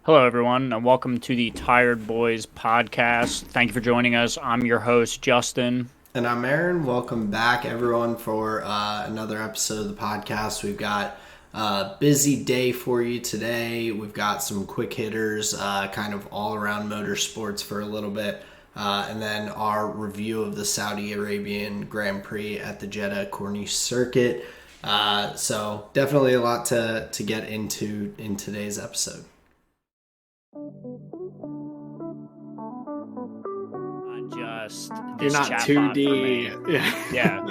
Hello, everyone, and welcome to the Tired Boys podcast. Thank you for joining us. I'm your host, Justin. And I'm Aaron. Welcome back, everyone, for another episode of the podcast. We've got a busy day for you today. We've got some quick hitters, kind of all around motorsports for a little bit. And then our review of the Saudi Arabian Grand Prix at the Jeddah Corniche Circuit. So definitely a lot to get into in today's episode. This You're not chatbot 2D. for me. Yeah.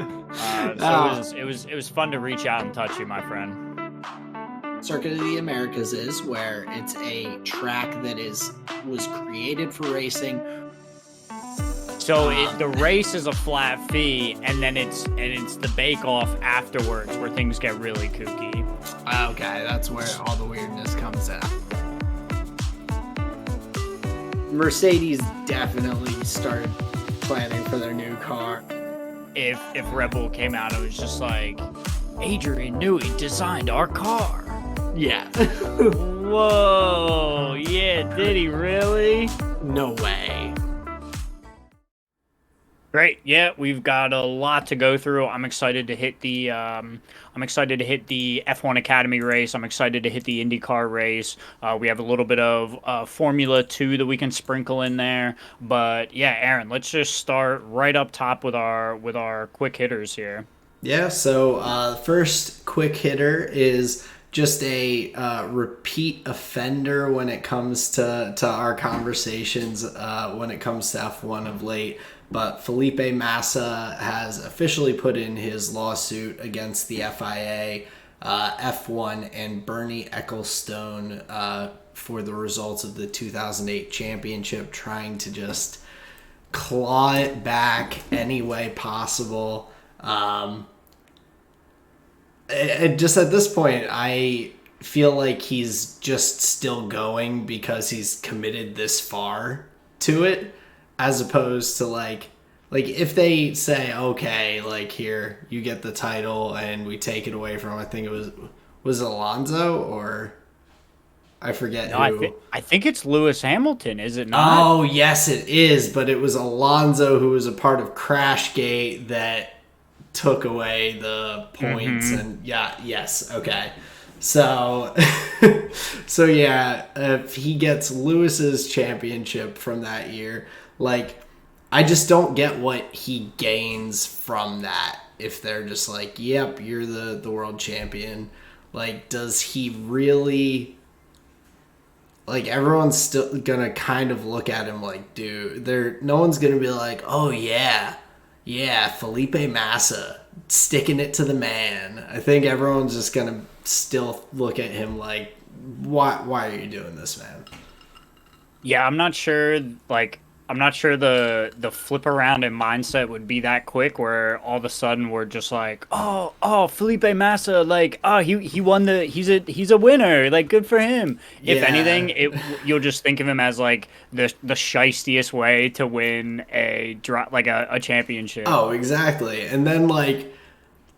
So it was fun to reach out and touch you, my friend. Circuit of the Americas is where it's a track that was created for racing. So the race is a flat fee, and then it's the bake off afterwards where things get really kooky. Okay, that's where all the weirdness comes in. Mercedes definitely started planning for their new car. If Red Bull came out and was just like, Adrian Newey designed our car. Yeah. Whoa, yeah, did he really? No way. Great. Yeah, we've got a lot to go through. I'm excited to hit the F1 Academy race. I'm excited to hit the IndyCar race. We have a little bit of Formula 2 that we can sprinkle in there. But yeah, Aaron, let's just start right up top with our quick hitters here. Yeah, so the first quick hitter is just a repeat offender when it comes to our conversations when it comes to F1 of late. But Felipe Massa has officially put in his lawsuit against the FIA, F1, and Bernie Ecclestone for the results of the 2008 championship, trying to just claw it back any way possible. Just at this point, I feel like he's just still going because he's committed this far to it. As opposed to like if they say, okay, like here, you get the title and we take it away from him. I think it was Alonso or I forget who. I think it's Lewis Hamilton, is it not? Oh, yes, it is. But it was Alonso who was a part of Crashgate that took away the points. Mm-hmm. And yeah, yes. Okay. So yeah, if he gets Lewis's championship from that year, like, I just don't get what he gains from that. If they're just like, yep, you're the world champion. Like, does he really... Like, everyone's still gonna kind of look at him like, dude, no one's gonna be like, oh, yeah, Felipe Massa, sticking it to the man. I think everyone's just gonna still look at him like, why are you doing this, man? Yeah, I'm not sure the flip around in mindset would be that quick where all of a sudden we're just like, oh, Felipe Massa, like, he won he's a winner, like, good for him. Yeah. If anything, you'll just think of him as like the shystiest way to win a championship. Oh, exactly. And then like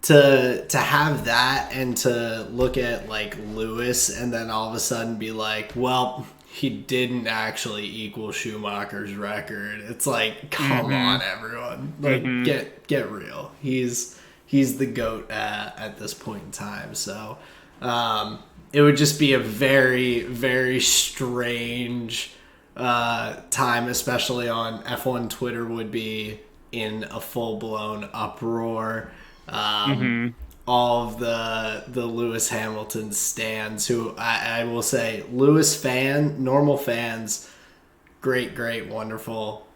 to have that and to look at like Lewis and then all of a sudden be like, well, he didn't actually equal Schumacher's record. It's like, come on, everyone. Like, get real. He's the GOAT at this point in time. So it would just be a very, very strange time, especially on F1 Twitter would be in a full-blown uproar. All of the Lewis Hamilton stans, who I will say, normal fans, great, wonderful.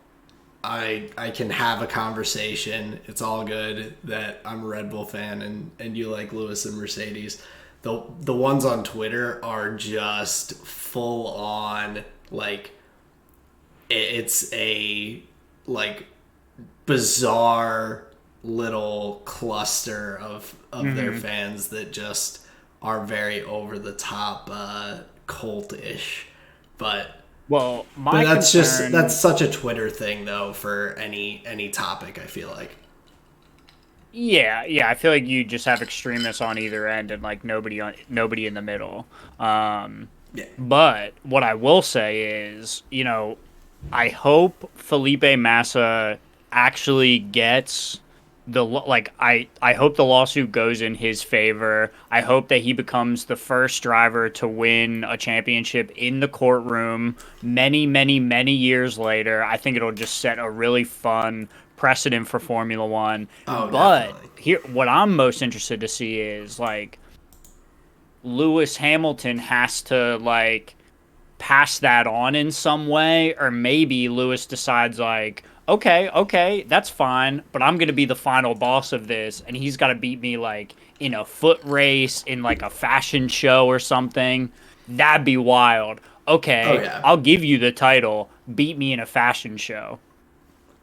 I can have a conversation. It's all good that I'm a Red Bull fan and you like Lewis and Mercedes. The ones on Twitter are just full on, like, it's a like bizarre little cluster of their fans that just are very over the top cult-ish. But that's such a Twitter thing though for any topic, I feel like. Yeah, I feel like you just have extremists on either end and like nobody in the middle. Yeah. But what I will say is, I hope Felipe Massa actually gets I hope the lawsuit goes in his favor. I hope that he becomes the first driver to win a championship in the courtroom many, many, many years later. I think it'll just set a really fun precedent for Formula 1. Oh, But definitely. here what I'm most interested to see is like Lewis Hamilton has to like pass that on in some way, or maybe Lewis decides like, okay, that's fine, but I'm gonna be the final boss of this, and he's got to beat me like in a foot race, in like a fashion show or something. That'd be wild. Oh, Okay, yeah. I'll give you the title. Beat me in a fashion show.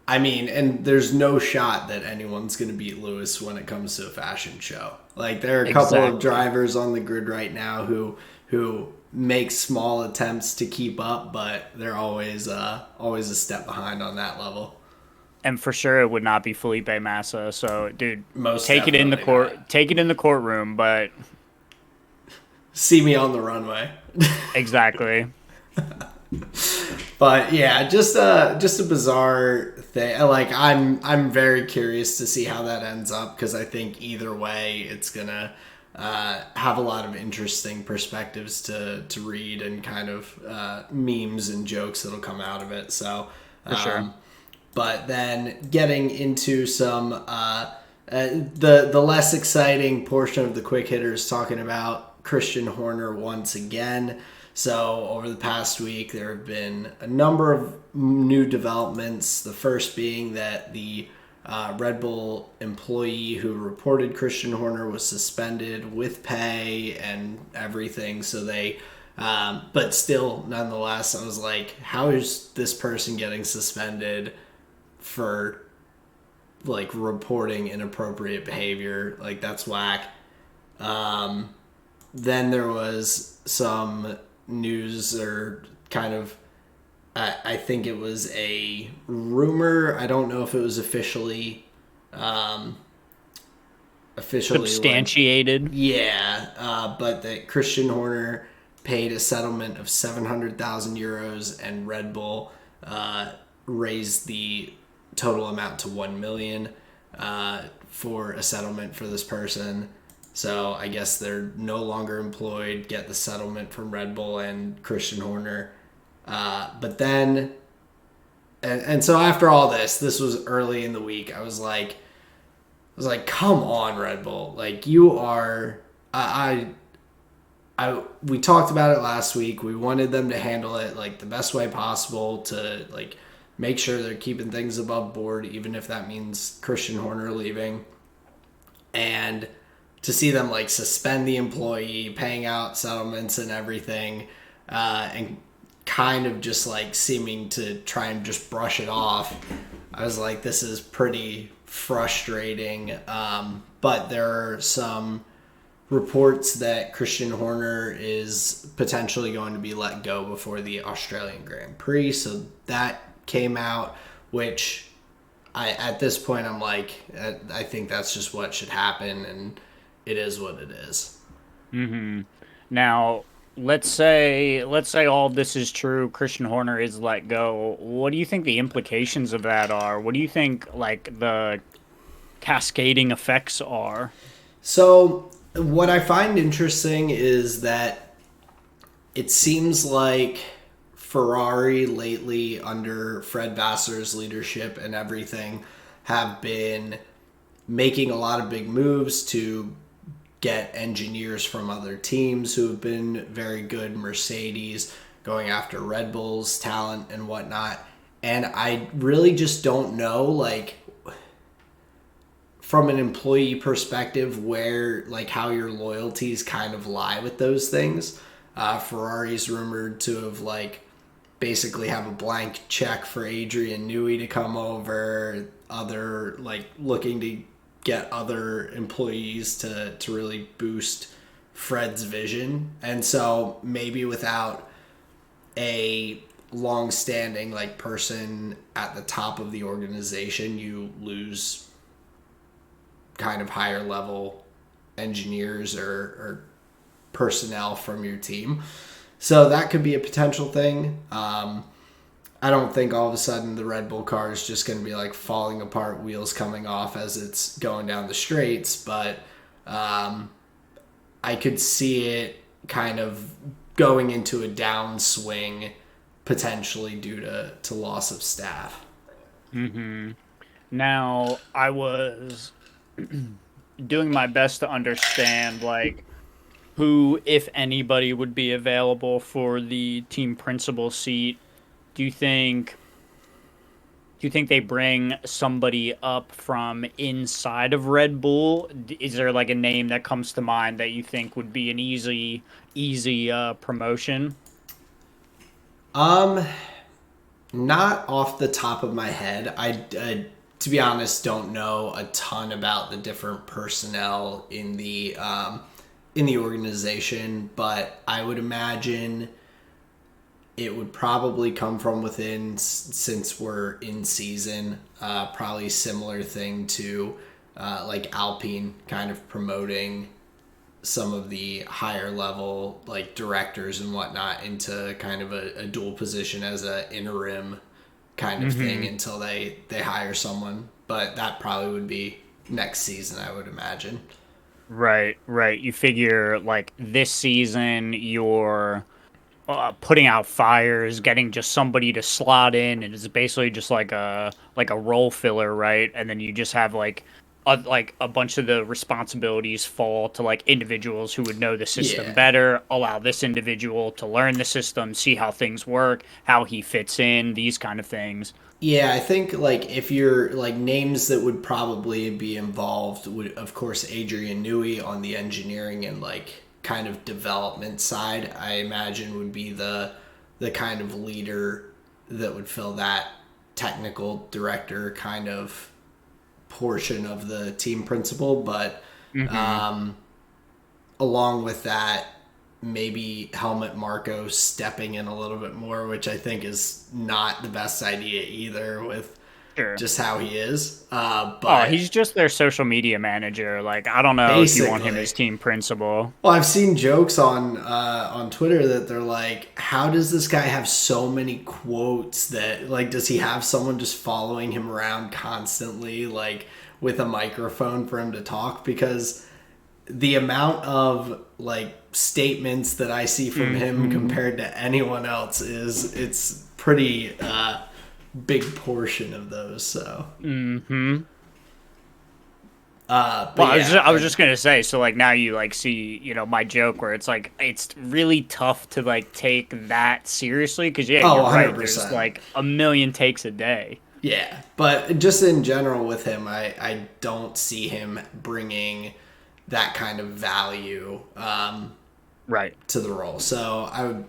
I mean, and there's no shot that anyone's going to beat Lewis when it comes to a fashion show. Like there are a couple of Exactly. drivers on the grid right now who make small attempts to keep up, but they're always a step behind on that level. And for sure, it would not be Felipe Massa. So, dude, Most definitely not. take it in the courtroom. But See me on the runway. exactly. But yeah, just a bizarre thing. Like I'm very curious to see how that ends up because I think either way it's gonna have a lot of interesting perspectives to read and kind of memes and jokes that'll come out of it. So, For sure. but then getting into some the less exciting portion of the quick hitters, talking about Christian Horner once again. So over the past week, there have been a number of new developments. The first being that the Red Bull employee who reported Christian Horner was suspended with pay and everything. So they, but still, nonetheless, I was like, how is this person getting suspended for like reporting inappropriate behavior? Like that's whack. Then there was some news or kind of I think it was a rumor. I don't know if it was officially Substantiated. like, yeah, but that Christian Horner paid a settlement of 700,000 euros and Red Bull raised the total amount to 1 million for a settlement for this person. So I guess they're no longer employed, get the settlement from Red Bull and Christian Horner. But then, and so after all this was early in the week. I was like, come on, Red Bull. Like you are, we talked about it last week. We wanted them to handle it like the best way possible to like make sure they're keeping things above board, even if that means Christian Horner leaving. And to see them like suspend the employee, paying out settlements and everything, and kind of just like seeming to try and just brush it off, I was like, this is pretty frustrating. But there are some reports that Christian Horner is potentially going to be let go before the Australian Grand Prix. So that came out, which at this point I'm like, I think that's just what should happen, and it is what it is. Now, let's say all this is true. Christian Horner is let go. What do you think the implications of that are? What do you think like the cascading effects are? So what I find interesting is that it seems like Ferrari lately, under Fred Vassar's leadership and everything, have been making a lot of big moves to get engineers from other teams who have been very good. Mercedes going after Red Bull's talent and whatnot. And I really just don't know, like, from an employee perspective, where, like, how your loyalties kind of lie with those things. Ferrari's rumored to have, like, basically have a blank check for Adrian Newey to come over. Other, like, looking to get other employees to really boost Fred's vision. And so maybe without a long-standing like person at the top of the organization, you lose kind of higher level engineers or personnel from your team. So that could be a potential thing. I don't think all of a sudden the Red Bull car is just going to be like falling apart, wheels coming off as it's going down the straights, but I could see it kind of going into a downswing potentially due to loss of staff. Now, I was doing my best to understand, like, who, if anybody, would be available for the team principal seat. Do you think they bring somebody up from inside of Red Bull? Is there like a name that comes to mind that you think would be an easy promotion? Not off the top of my head. I to be honest, don't know a ton about the different personnel in the organization, but I would imagine it would probably come from within, since we're in season. Probably similar thing to like Alpine kind of promoting some of the higher level like directors and whatnot into kind of a dual position as a interim kind of thing until they hire someone. But that probably would be next season, I would imagine. Right, right. You figure like this season you're putting out fires, getting just somebody to slot in, and it's basically just like a role filler, right? And then you just have like a bunch of the responsibilities fall to like individuals who would know the system Yeah. better, allow this individual to learn the system, see how things work, how he fits in, these kind of things. Yeah, I think like if you're like names that would probably be involved would of course Adrian Newey on the engineering and like kind of development side, I imagine would be the kind of leader that would fill that technical director kind of portion of the team principal. But along with that, maybe Helmut Marko stepping in a little bit more, which I think is not the best idea either with Sure. just how he is. Oh, But he's just their social media manager. Like, I don't know if you want him basically, as team principal. well, I've seen jokes on Twitter that they're like, how does this guy have so many quotes that like does he have someone just following him around constantly like with a microphone for him to talk? Because the amount of like statements that I see from him compared to anyone else is it's pretty big portion of those. So but Well, yeah, I was just gonna say, so like now you like see, my joke where it's like it's really tough to like take that seriously because yeah, oh, you're right. 100%. There's like a million takes a day. Yeah, but just in general with him, I don't see him bringing that kind of value Right. to the role. So I would,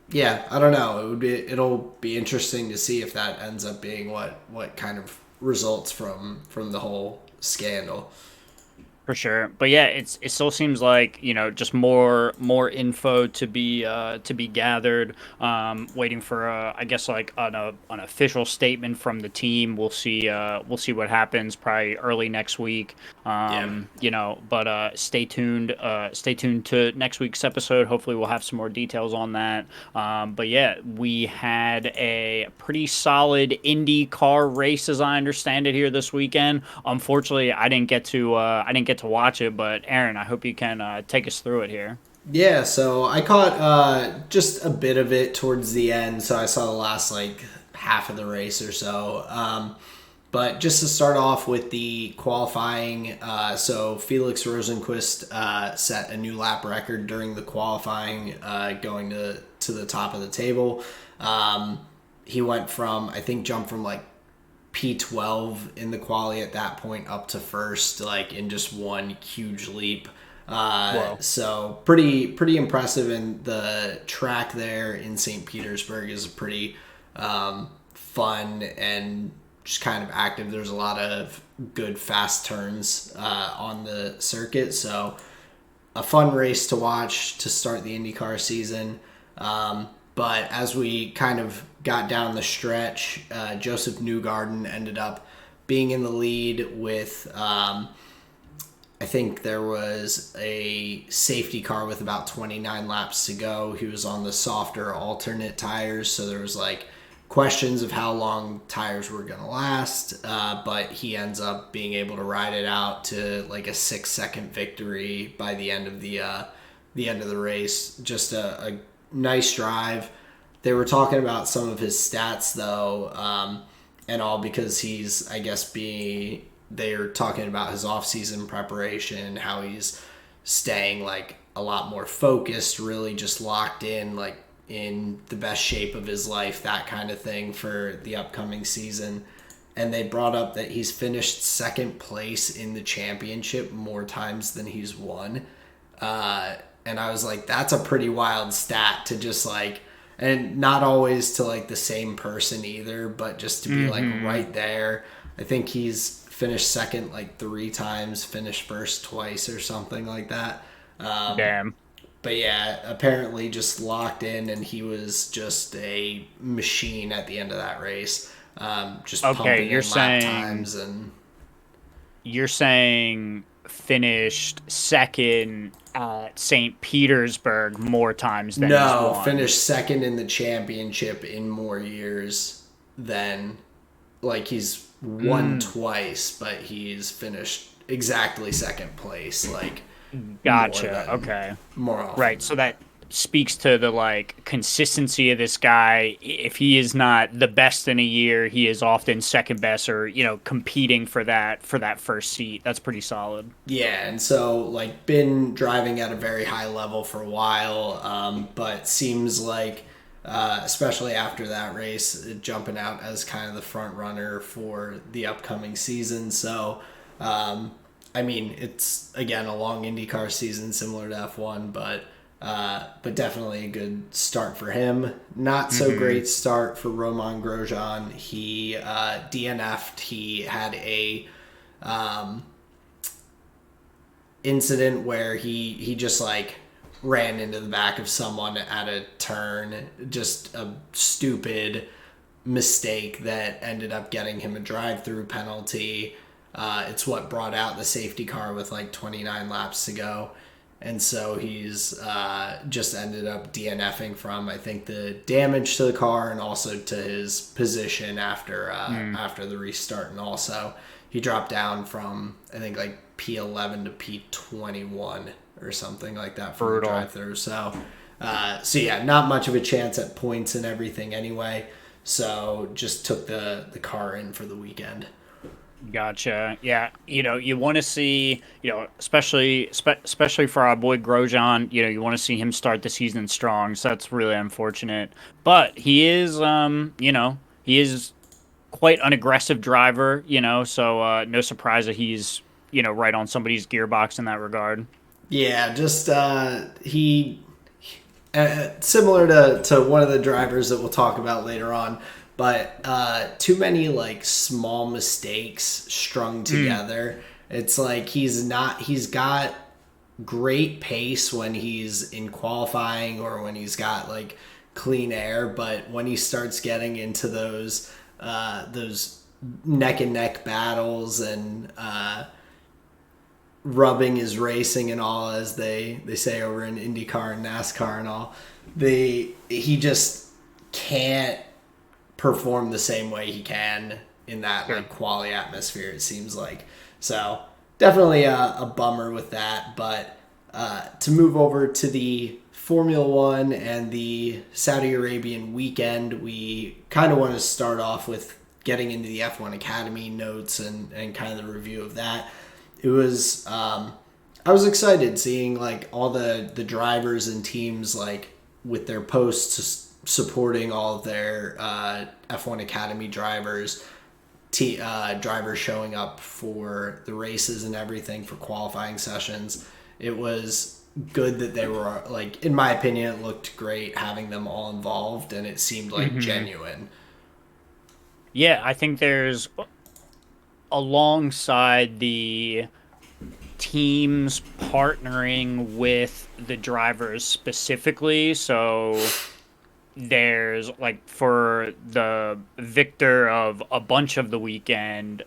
yeah, I don't know. It'll be interesting to see if that ends up being what kind of results from the whole scandal. For sure, but yeah, it still seems like just more info to be gathered. Waiting for I guess like an official statement from the team. We'll see what happens probably early next week. But stay tuned. Stay tuned to next week's episode. Hopefully, we'll have some more details on that. But yeah, we had a pretty solid IndyCar race, as I understand it, here this weekend. Unfortunately, I didn't get to watch it, but Aaron, I hope you can take us through it here. Yeah, so I caught just a bit of it towards the end. So I saw the last like half of the race or so. But just to start off with the qualifying, so Felix Rosenqvist set a new lap record during the qualifying, going to the top of the table. He went from, I think, jumped from like P12 in the quali at that point up to first, like in just one huge leap. So pretty impressive, and the track there in St. Petersburg is pretty fun and just kind of active. There's a lot of good fast turns on the circuit, so a fun race to watch to start the IndyCar season. But as we kind of got down the stretch, Joseph Newgarden ended up being in the lead with, I I think there was a safety car with about 29 laps to go. He was on the softer alternate tires, so there was like questions of how long tires were going to last, but he ends up being able to ride it out to like a 6-second victory by the end of the end of the race. Just a nice drive. They were talking about some of his stats though, and all because he's, I guess, they're talking about his off-season preparation, how he's staying like a lot more focused, really just locked in, like in the best shape of his life, that kind of thing for the upcoming season. And they brought up that he's finished second place in the championship more times than he's won. And I was like, that's a pretty wild stat to just like, and not always to like the same person either, but just to be like right there. I think he's finished second like 3 times, finished first twice or something like that. Damn. But yeah, apparently just locked in, and he was just a machine at the end of that race. Just pumping in lap times. And you're saying finished second at St. Petersburg more times than he's won. Finished second in the championship in more years than, like, he's won twice, but he's finished exactly second place, like. Gotcha. Okay. More often. Right. So that speaks to the like consistency of this guy. If he is not the best in a year, he is often second best, or competing for that first seat. That's pretty solid. Yeah, and so like been driving at a very high level for a while, but seems like especially after that race, jumping out as kind of the front runner for the upcoming season. So. I mean, it's, again, a long IndyCar season similar to F1, but definitely a good start for him. Not so great start for Romain Grosjean. He DNF'd. He had a incident where he just, like, ran into the back of someone at a turn. Just a stupid mistake that ended up getting him a drive-through penalty. It's what brought out the safety car with like 29 laps to go. And so he's just ended up DNFing from, I think, the damage to the car and also to his position after the restart. And also he dropped down from, I think, like P11 to P21 or something like that for the drive-through. So yeah, not much of a chance at points and everything anyway. So just took the car in for the weekend. Gotcha. Yeah, you want to see, especially for our boy Grosjean, you want to see him start the season strong. So that's really unfortunate. But he is, he is quite an aggressive driver, so no surprise that he's, right on somebody's gearbox in that regard. Yeah, just he similar to one of the drivers that we'll talk about later on. But too many like small mistakes strung together. It's like he's got great pace when he's in qualifying or when he's got like clean air, but when he starts getting into those neck and neck battles and rubbing his racing and all, as they say over in IndyCar and NASCAR and all, he just can't perform the same way he can in that like quality atmosphere, it seems like. So definitely a bummer with that. But to move over to the Formula One and the Saudi Arabian weekend, we kind of want to start off with getting into the F1 Academy notes and kind of the review of that. It was I was excited seeing like all the drivers and teams like with their posts supporting all of their F1 Academy drivers, drivers showing up for the races and everything for qualifying sessions. It was good that they were, like, in my opinion, it looked great having them all involved, and it seemed like genuine. Yeah, I think there's, alongside the teams partnering with the drivers specifically, so there's like for the victor of a bunch of the weekend,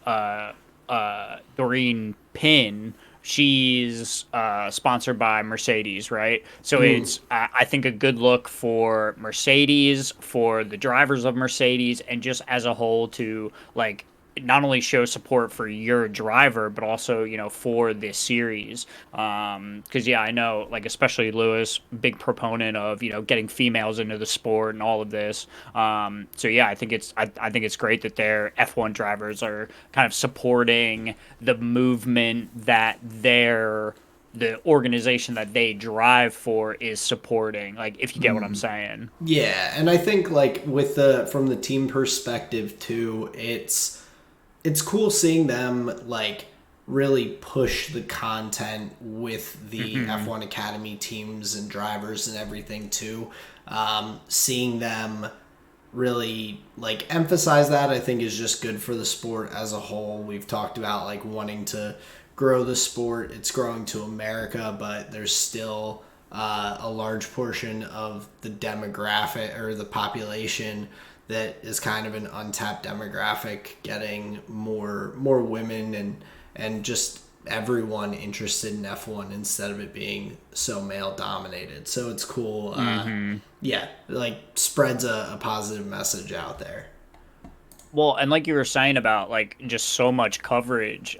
Doreen Pin, she's sponsored by Mercedes, right? So it's I think a good look for Mercedes, for the drivers of Mercedes, and just as a whole to like not only show support for your driver, but also for this series. Because yeah, I know like especially Lewis, big proponent of getting females into the sport and all of this. So yeah, I think it's great that their F1 drivers are kind of supporting the movement that the organization that they drive for is supporting. Like if you get what I'm saying. Yeah, and I think like with the from the team perspective too, it's cool seeing them like really push the content with the F1 Academy teams and drivers and everything too. Seeing them really like emphasize that, I think, is just good for the sport as a whole. We've talked about like wanting to grow the sport. It's growing to America, but there's still a large portion of the demographic or the population that is kind of an untapped demographic, getting more women and just everyone interested in F1 instead of it being so male dominated. So it's cool. Yeah, like spreads a positive message out there. Well, and like you were saying about like just so much coverage,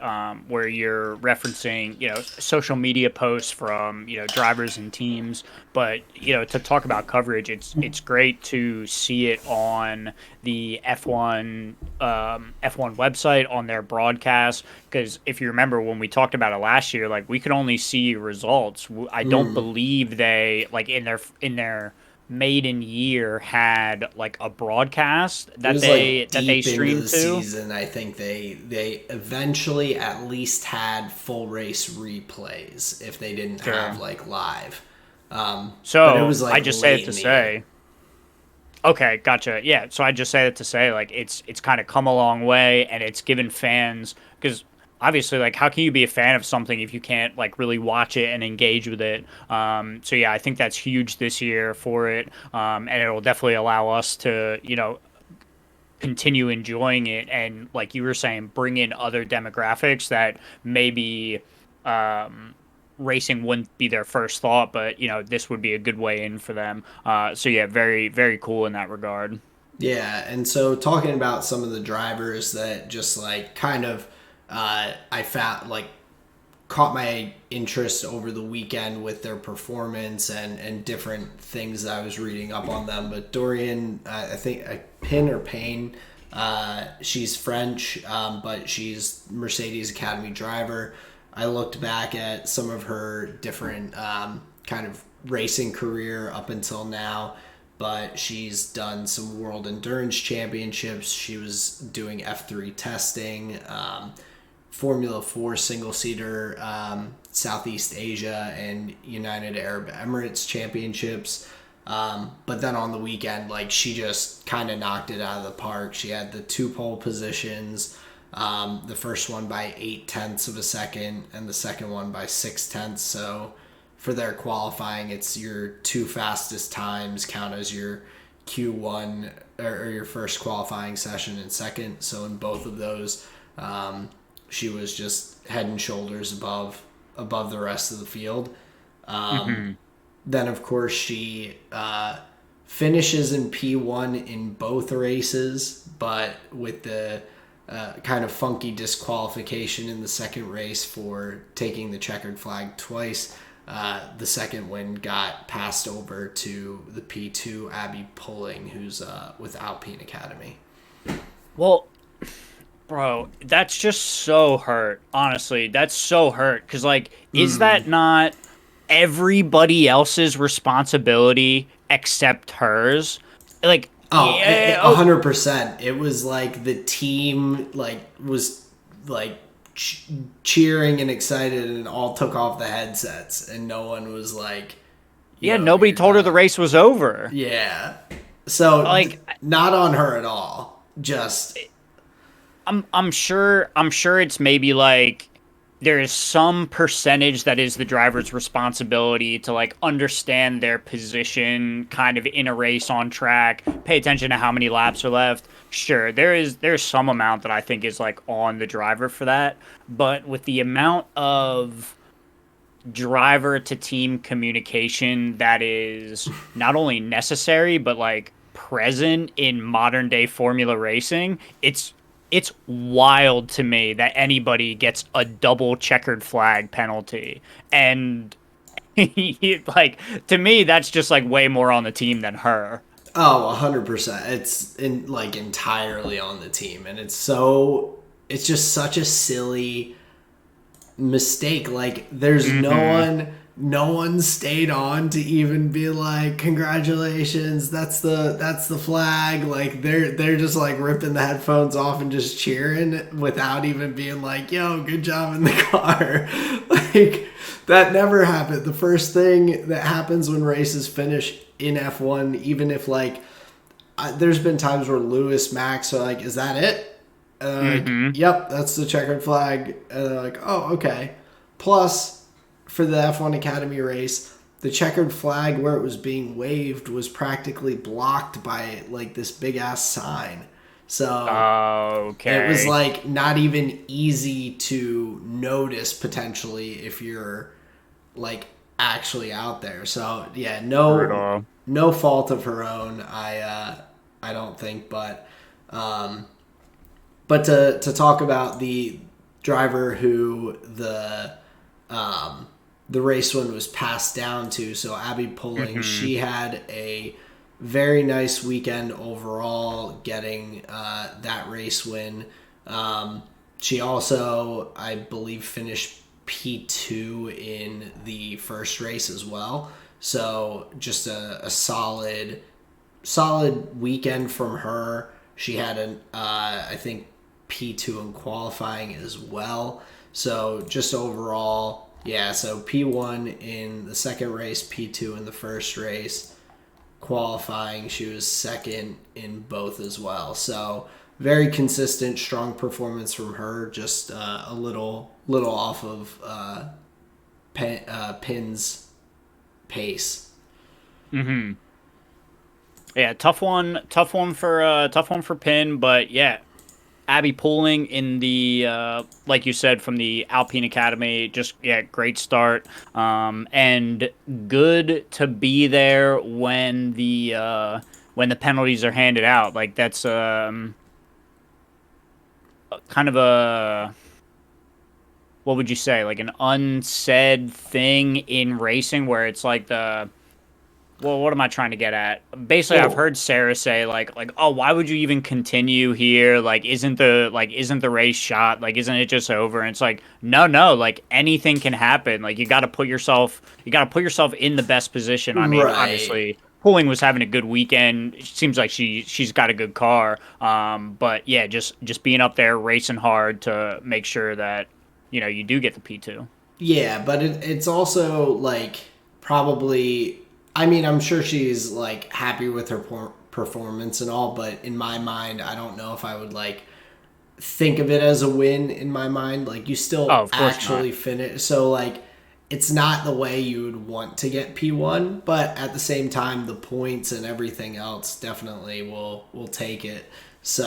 where you're referencing, social media posts from, drivers and teams, but to talk about coverage, it's great to see it on the F1 website on their broadcast. Because if you remember when we talked about it last year, like we could only see results. I don't believe they like in their maiden year had like a broadcast that they streamed to. Season, I think they eventually at least had full race replays if they didn't have like live. So but it was, like, I just say it to say. Okay, gotcha. Yeah, so I just say it to say like it's kind of come a long way, and it's given fans because obviously like how can you be a fan of something if you can't like really watch it and engage with it. So yeah, I think that's huge this year for it, and it will definitely allow us to continue enjoying it, and like you were saying, bring in other demographics that maybe racing wouldn't be their first thought, but this would be a good way in for them. So yeah, very very cool in that regard. Yeah, and so talking about some of the drivers that just like kind of I found like caught my interest over the weekend with their performance and different things that I was reading up on them. But Dorian, I think Pin or Payne, she's French, but she's Mercedes Academy driver. I looked back at some of her different kind of racing career up until now, but she's done some World Endurance Championships. She was doing F3 testing, Formula 4 single-seater, Southeast Asia and United Arab Emirates championships. But then on the weekend, like she just kind of knocked it out of the park. She had the 2 pole positions, the first one by 0.8 of a second and the second one by 0.6. So for their qualifying, it's your 2 fastest times count as your Q1 or your first qualifying session and second. So in both of those, she was just head and shoulders above the rest of the field. Then, of course, she finishes in P1 in both races, but with the kind of funky disqualification in the second race for taking the checkered flag twice, the second win got passed over to the P2 Abby Pulling, who's with Alpine Academy. Well, bro, that's just so hurt. Honestly, that's so hurt. Because, like, is that not everybody else's responsibility except hers? Like, Oh, yeah, 100%. It was like the team like was like cheering and excited, and all took off the headsets, and no one was like, yeah, nobody told her the race was over. Yeah, so like, not on her at all. Just I'm sure it's maybe like there is some percentage that is the driver's responsibility to like understand their position kind of in a race on track, pay attention to how many laps are left. Sure, there's some amount that I think is like on the driver for that, but with the amount of driver to team communication that is not only necessary but like present in modern day formula racing. It's wild to me that anybody gets a double checkered flag penalty. And like, to me that's just like way more on the team than her. Oh, 100%. It's entirely on the team, and it's just such a silly mistake. Like, there's no one stayed on to even be like, congratulations, that's the flag. Like, they're just like ripping the headphones off and just cheering without even being like, yo, good job in the car. Like, that never happened. The first thing that happens when races finish in F1, even if like there's been times where Lewis, Max are like, is that it? Like, yep, that's the checkered flag. And they're like, oh, okay. Plus, for the F1 Academy race, the checkered flag where it was being waved was practically blocked by like this big ass sign. So Okay. it was like not even easy to notice potentially if you're like actually out there. So yeah, no fault of her own. I don't think, but to talk about the driver who the race one was passed down to, so Abby Pulling, she had a very nice weekend overall, getting that race win. She also, I believe, finished P2 in the first race as well. So just a solid weekend from her. She had I think P2 in qualifying as well. So just overall, yeah, so P1 in the second race, P2 in the first race. Qualifying, she was second in both as well. So very consistent, strong performance from her. Just a little off of Pin's pace. Yeah, tough one for Pin, but yeah, Abby Pooling in the like you said, from the Alpine Academy, just yeah, great start, and good to be there when the penalties are handed out. Like, that's kind of a, what would you say, like an unsaid thing in racing where it's like the, well, what am I trying to get at? Basically, I've heard Sarah say like, oh, why would you even continue here? Like, isn't the race shot? Like, isn't it just over? And it's like, no, like anything can happen. Like, you got to put yourself in the best position. I mean, Right. obviously, Pulling was having a good weekend. It seems like she's got a good car. But yeah, just being up there racing hard to make sure that you do get the P2. Yeah, but it's also like probably. I mean, I'm sure she's like happy with her performance and all, but in my mind, I don't know if I would like think of it as a win in my mind. Like, you still Oh, of course actually not. finish. So like, it's not the way you would want to get P1, but at the same time, the points and everything else definitely will take it. So,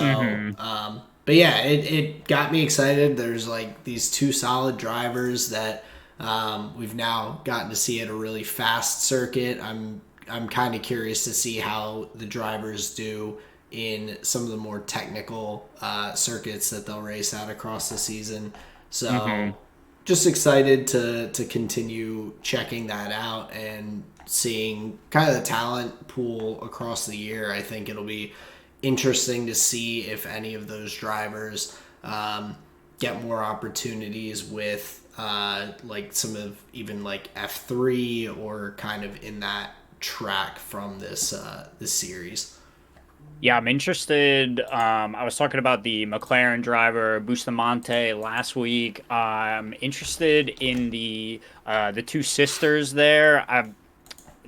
but yeah, it got me excited. There's like these two solid drivers that we've now gotten to see at a really fast circuit. I'm kind of curious to see how the drivers do in some of the more technical circuits that they'll race out across the season. So just excited to continue checking that out and seeing kind of the talent pool across the year. I think it'll be interesting to see if any of those drivers get more opportunities with like some of even like F3 or kind of in that track from this series. Yeah, I'm interested. I was talking about the McLaren driver Bustamante last week. I'm interested in the two sisters there.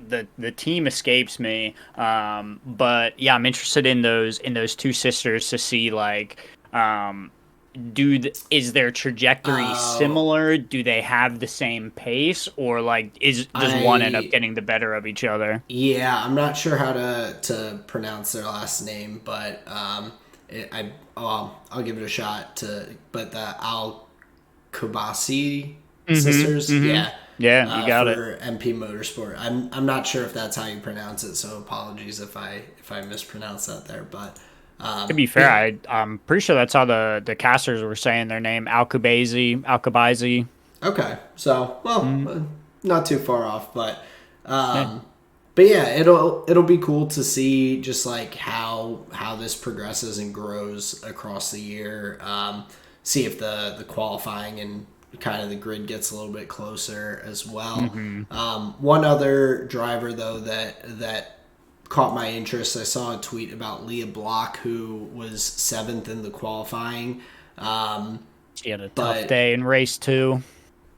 The team escapes me, but yeah, I'm interested in those two sisters to see like, is their trajectory similar? Do they have the same pace, or like does one end up getting the better of each other? Yeah, I'm not sure how to pronounce their last name, but I'll give it a shot. But the Al Kubasi sisters, yeah, Yeah, you got it. for MP Motorsport. I'm not sure if that's how you pronounce it, so apologies if I mispronounce that there. But To be fair, I'm pretty sure that's how the casters were saying their name, Alkabazi. okay, so well, Mm, not too far off, yeah. um, but yeah, it'll be cool to see just like how this progresses and grows across the year. See if the qualifying and kind of the grid gets a little bit closer as well. Hmm. One other driver though that caught my interest, I saw a tweet about Leah Block, who was seventh in the qualifying. She had a tough But day in race 2.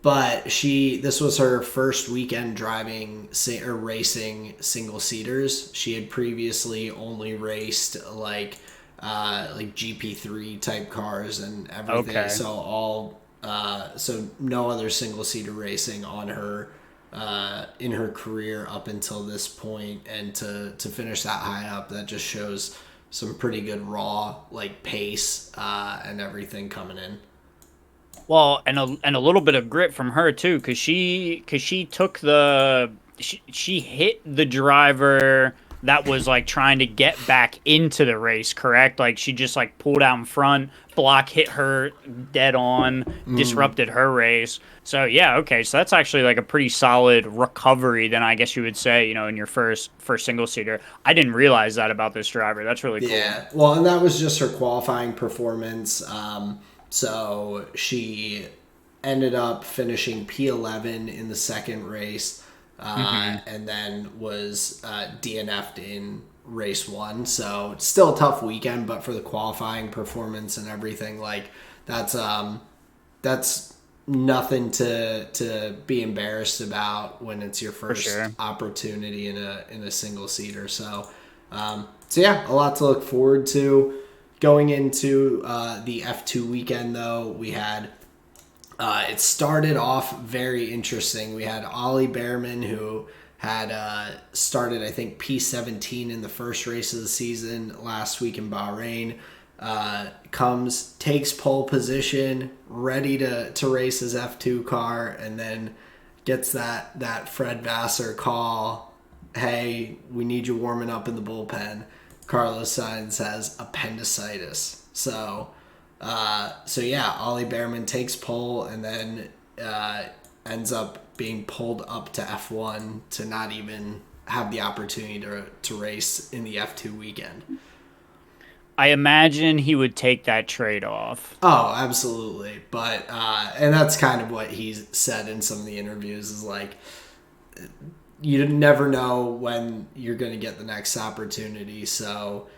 this was her first weekend driving or racing single seaters. She had previously only raced like GP3 type cars and everything. Okay. So no other single seater racing on her in her career up until this point, and to finish that high up, that just shows some pretty good raw like pace and everything coming in. Well, and a little bit of grit from her too, because she took she hit the driver that was like trying to get back into the race, correct? Like she just like pulled out in front, Block hit her dead on, disrupted her race. So yeah, okay, so that's actually like a pretty solid recovery then, I guess you would say, in your first single seater. I didn't realize that about this driver. That's really cool. Yeah, well, and that was just her qualifying performance. So she ended up finishing P11 in the second race, and then was DNF'd in race 1. So it's still a tough weekend, but for the qualifying performance and everything, like that's nothing to be embarrassed about when it's your first opportunity in a single seater. So yeah, a lot to look forward to. Going into the F2 weekend, though, we had it started off very interesting. We had Ollie Behrman, who had started, I think, P17 in the first race of the season last week in Bahrain. Takes pole position, ready to race his F2 car, and then gets that Fred Vassar call, hey, we need you warming up in the bullpen. Carlos Sainz has appendicitis. So yeah, Ollie Behrman takes pole and then ends up being pulled up to F1 to not even have the opportunity to race in the F2 weekend. I imagine he would take that trade-off. Oh, absolutely. But and that's kind of what he's said in some of the interviews, is like, you never know when you're going to get the next opportunity. So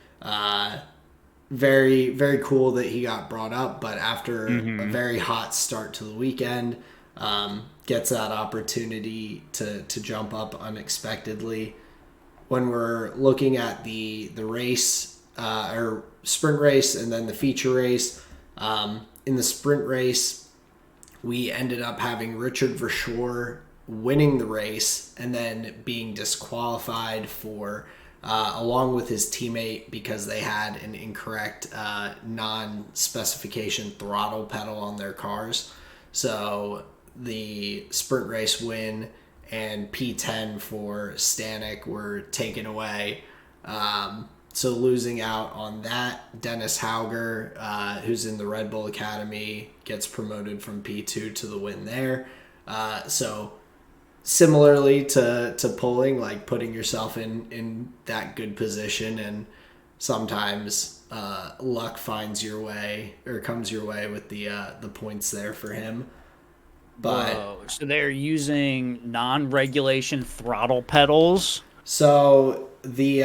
very, very cool that he got brought up. But after a very hot start to the weekend, gets that opportunity to jump up unexpectedly. When we're looking at the race, or sprint race, and then the feature race, in the sprint race, we ended up having Richard Verschoor winning the race and then being disqualified for along with his teammate, because they had an incorrect non-specification throttle pedal on their cars. So the sprint race win and P10 for Stanek were taken away. So losing out on that, Dennis Hauger, who's in the Red Bull Academy, gets promoted from P2 to the win there. So similarly to polling, like putting yourself in that good position, and sometimes luck finds your way or comes your way with the points there for him. But Whoa, so they're using non-regulation throttle pedals. so the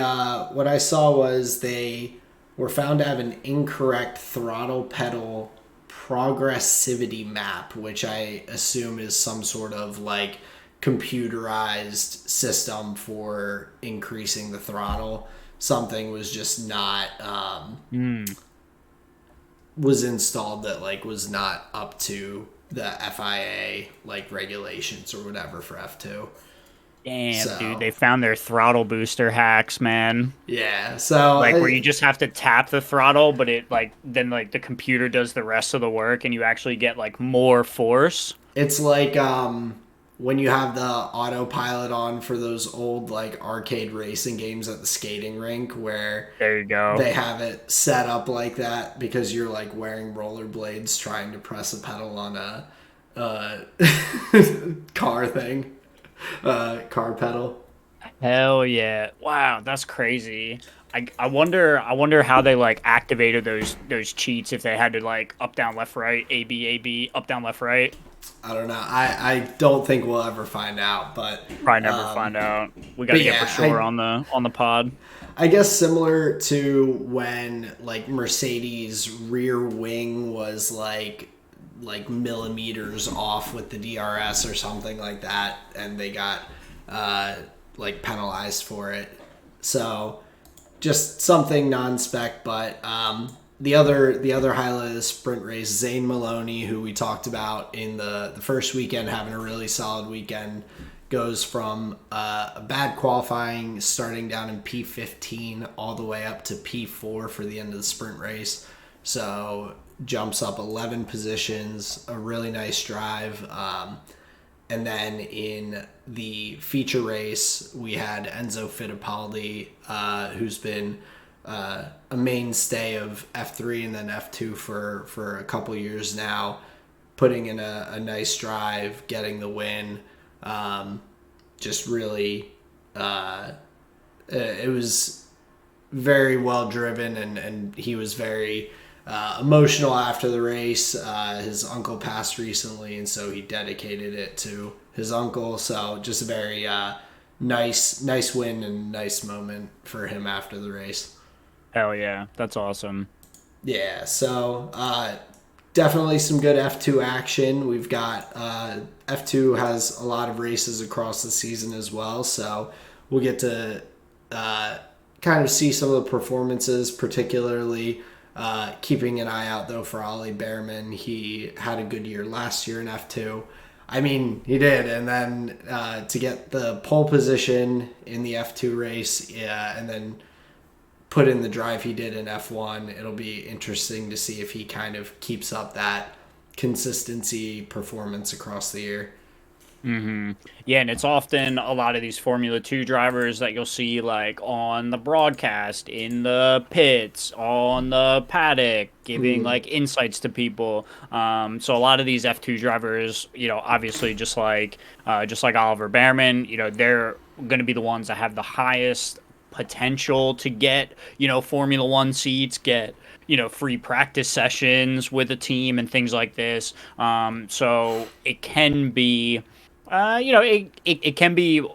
what I saw was they were found to have an incorrect throttle pedal progressivity map, which I assume is some sort of like computerized system for increasing the throttle. Something was just not was installed that like was not up to the FIA like regulations or whatever for F2. Damn, dude, they found their throttle booster hacks, man. Yeah, so Like where you just have to tap the throttle, but it like then like the computer does the rest of the work and you actually get like more force. it's like when you have the autopilot on for those old like arcade racing games at the skating rink where There you go. they have it set up like that because you're like wearing rollerblades trying to press a pedal on a car thing, car pedal. Hell yeah! Wow, that's crazy. I wonder how they like activated those cheats if they had to like up down left right A B up down left right. I don't know. I don't think we'll ever find out, but Probably never find out. We got to get yeah, for sure on the pod. I guess similar to when like Mercedes rear wing was like millimeters off with the DRS or something like that, and they got like penalized for it. So just something non-spec, but the other highlight of the sprint race, Zane Maloney, who we talked about in the first weekend, having a really solid weekend, goes from a bad qualifying, starting down in P15 all the way up to P4 for the end of the sprint race. So jumps up 11 positions, a really nice drive. And then in the feature race, we had Enzo Fittipaldi, who's been a mainstay of F3 and then F2 for a couple years now, putting in a nice drive, getting the win. Just really, it was very well driven, and he was very emotional after the race. His uncle passed recently, and so he dedicated it to his uncle. So just a very nice win and nice moment for him after the race. Hell yeah, that's awesome. Yeah, so definitely some good F2 action. We've got F2 has a lot of races across the season as well, so we'll get to kind of see some of the performances, particularly keeping an eye out though for Ollie Behrman. He had a good year last year in F2. I mean, he did, and then to get the pole position in the F2 race, yeah, and then put in the drive he did in F1, it'll be interesting to see if he kind of keeps up that consistency performance across the year. Yeah, and it's often a lot of these Formula 2 drivers that you'll see like on the broadcast, in the pits, on the paddock, giving like insights to people. So a lot of these F2 drivers, obviously just like Oliver Behrman, they're going to be the ones that have the highest potential to get, Formula One seats, get, free practice sessions with a team and things like this. So it can be, it can be,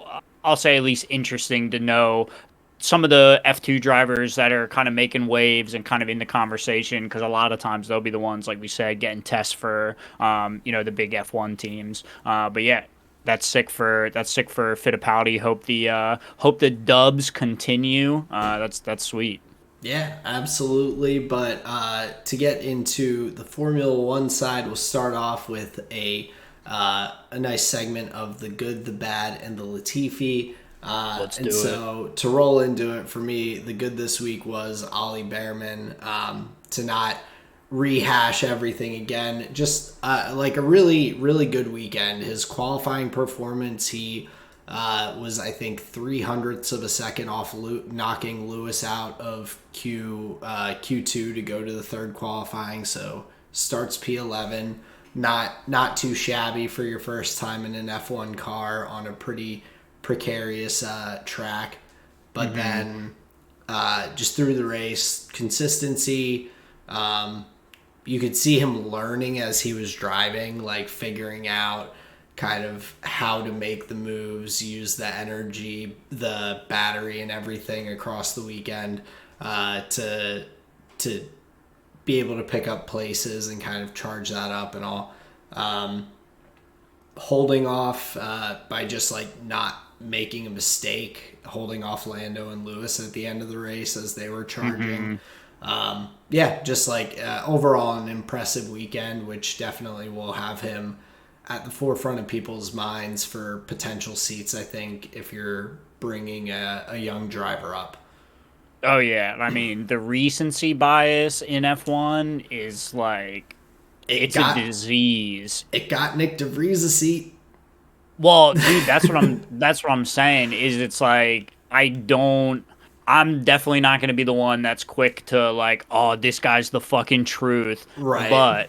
I'll say at least interesting to know some of the F2 drivers that are kind of making waves and kind of in the conversation, because a lot of times they'll be the ones, like we said, getting tests for, the big F1 teams. But yeah, that's sick for Fittipaldi. Hope the dubs continue. That's sweet. Yeah, absolutely. But to get into the Formula One side, we'll start off with a nice segment of the good, the bad, and the Latifi. Let's do so to roll into it, for me, the good this week was Ollie Behrman. To not rehash everything again, just like a really, really good weekend. His qualifying performance, he was, I think, 0.03 of a second off knocking Lewis out of Q2 to go to the third qualifying. So starts P11, not too shabby for your first time in an F1 car on a pretty precarious track. But then just through the race, consistency. You could see him learning as he was driving, like figuring out kind of how to make the moves, use the energy, the battery, and everything across the weekend to be able to pick up places and kind of charge that up and all. Holding off by just like not making a mistake, holding off Lando and Lewis at the end of the race as they were charging. Just like overall an impressive weekend, which definitely will have him at the forefront of people's minds for potential seats, I think, if you're bringing a young driver up. Oh yeah, I mean the recency bias in F1 is like it's a disease. It got Nick DeVries a seat. Well, dude, that's what I'm saying is it's like I'm definitely not going to be the one that's quick to like, oh, this guy's the fucking truth. Right. But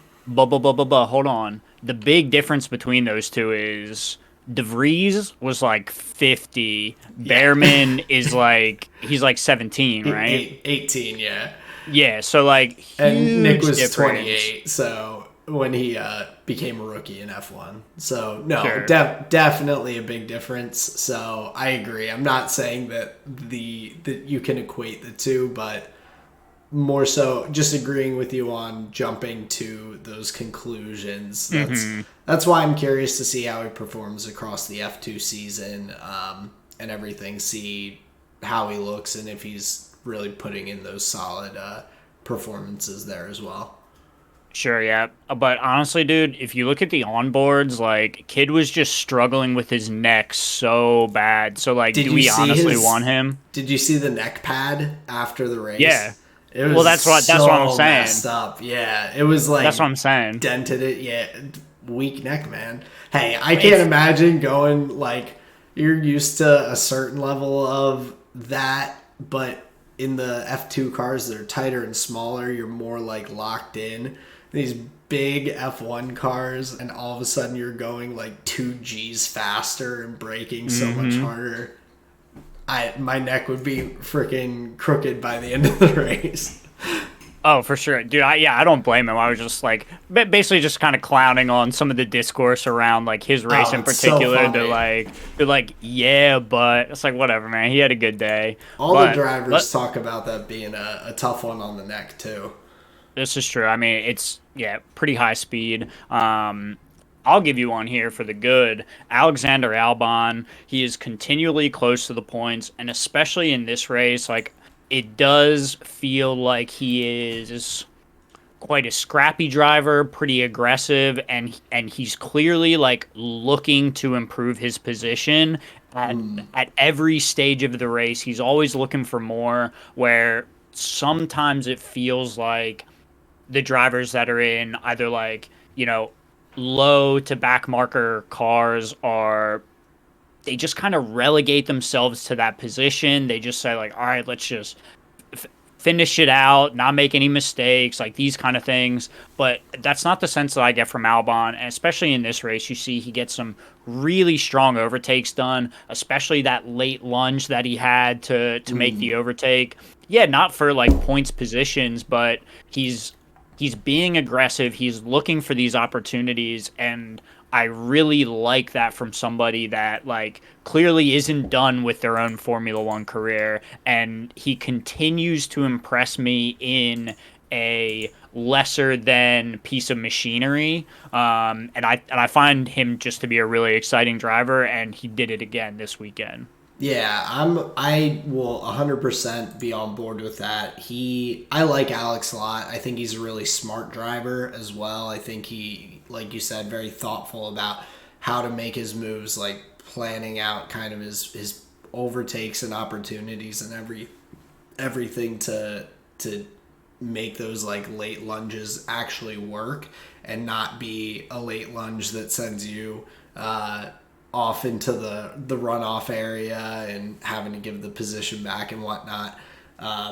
hold on. The big difference between those two is DeVries was like 50. Yeah. Behrman is like he's like 17, right? 18, yeah. Yeah, so like And Nick huge was difference. 28, so when he became a rookie in F1. So, no, Sure. definitely a big difference. So, I agree. I'm not saying that that you can equate the two, but more so just agreeing with you on jumping to those conclusions. That's why I'm curious to see how he performs across the F2 season, and everything. See how he looks and if he's really putting in those solid performances there as well. Sure, yeah. But honestly, dude, if you look at the onboards, like Kid was just struggling with his neck so bad. So like, Did do you we see honestly his? want him? Did you see the neck pad after the Yeah. race? It Well, was that's what I'm so saying. messed up. Yeah, it was like That's what I'm saying. dented it. Yeah, weak neck, man. Hey, I can't It's imagine going like you're used to a certain level of that, but in the F2 cars that are tighter and smaller, you're more like locked in. These big F1 cars, and all of a sudden you're going like 2 Gs faster and braking so much harder. My neck would be freaking crooked by the end of the race. Oh, for sure, dude. I don't blame him. I was just like basically just kind of clowning on some of the discourse around like his race Oh, in it's so particular. funny. They're like, yeah, but it's like whatever, man. He had a good day, All the but drivers talk about that being a tough one on the neck too. this is true. I mean, it's yeah, pretty high speed. I'll give you one here for the good. Alexander Albon, he is continually close to the points, and especially in this race, like it does feel like he is quite a scrappy driver, pretty aggressive, and he's clearly like looking to improve his position at every stage of the race. He's always looking for more. Where sometimes it feels like the drivers that are in either like low to back marker cars are they just kind of relegate themselves to that position. They just say like, all right, let's just finish it out, not make any mistakes, like these kind of things. But that's not the sense that I get from Albon, and especially in this race, you see he gets some really strong overtakes done, especially that late lunge that he had to make the overtake. Yeah, not for like points positions, but he's being aggressive. He's looking for these opportunities, and I really like that from somebody that like clearly isn't done with their own Formula One career, and he continues to impress me in a lesser than piece of machinery. And I find him just to be a really exciting driver, and he did it again this weekend. Yeah, I will 100% be on board with that. I like Alex a lot. I think he's a really smart driver as well. I think he, like you said, very thoughtful about how to make his moves, like planning out kind of his overtakes and opportunities and everything to make those like late lunges actually work and not be a late lunge that sends you off into the runoff area and having to give the position back and whatnot.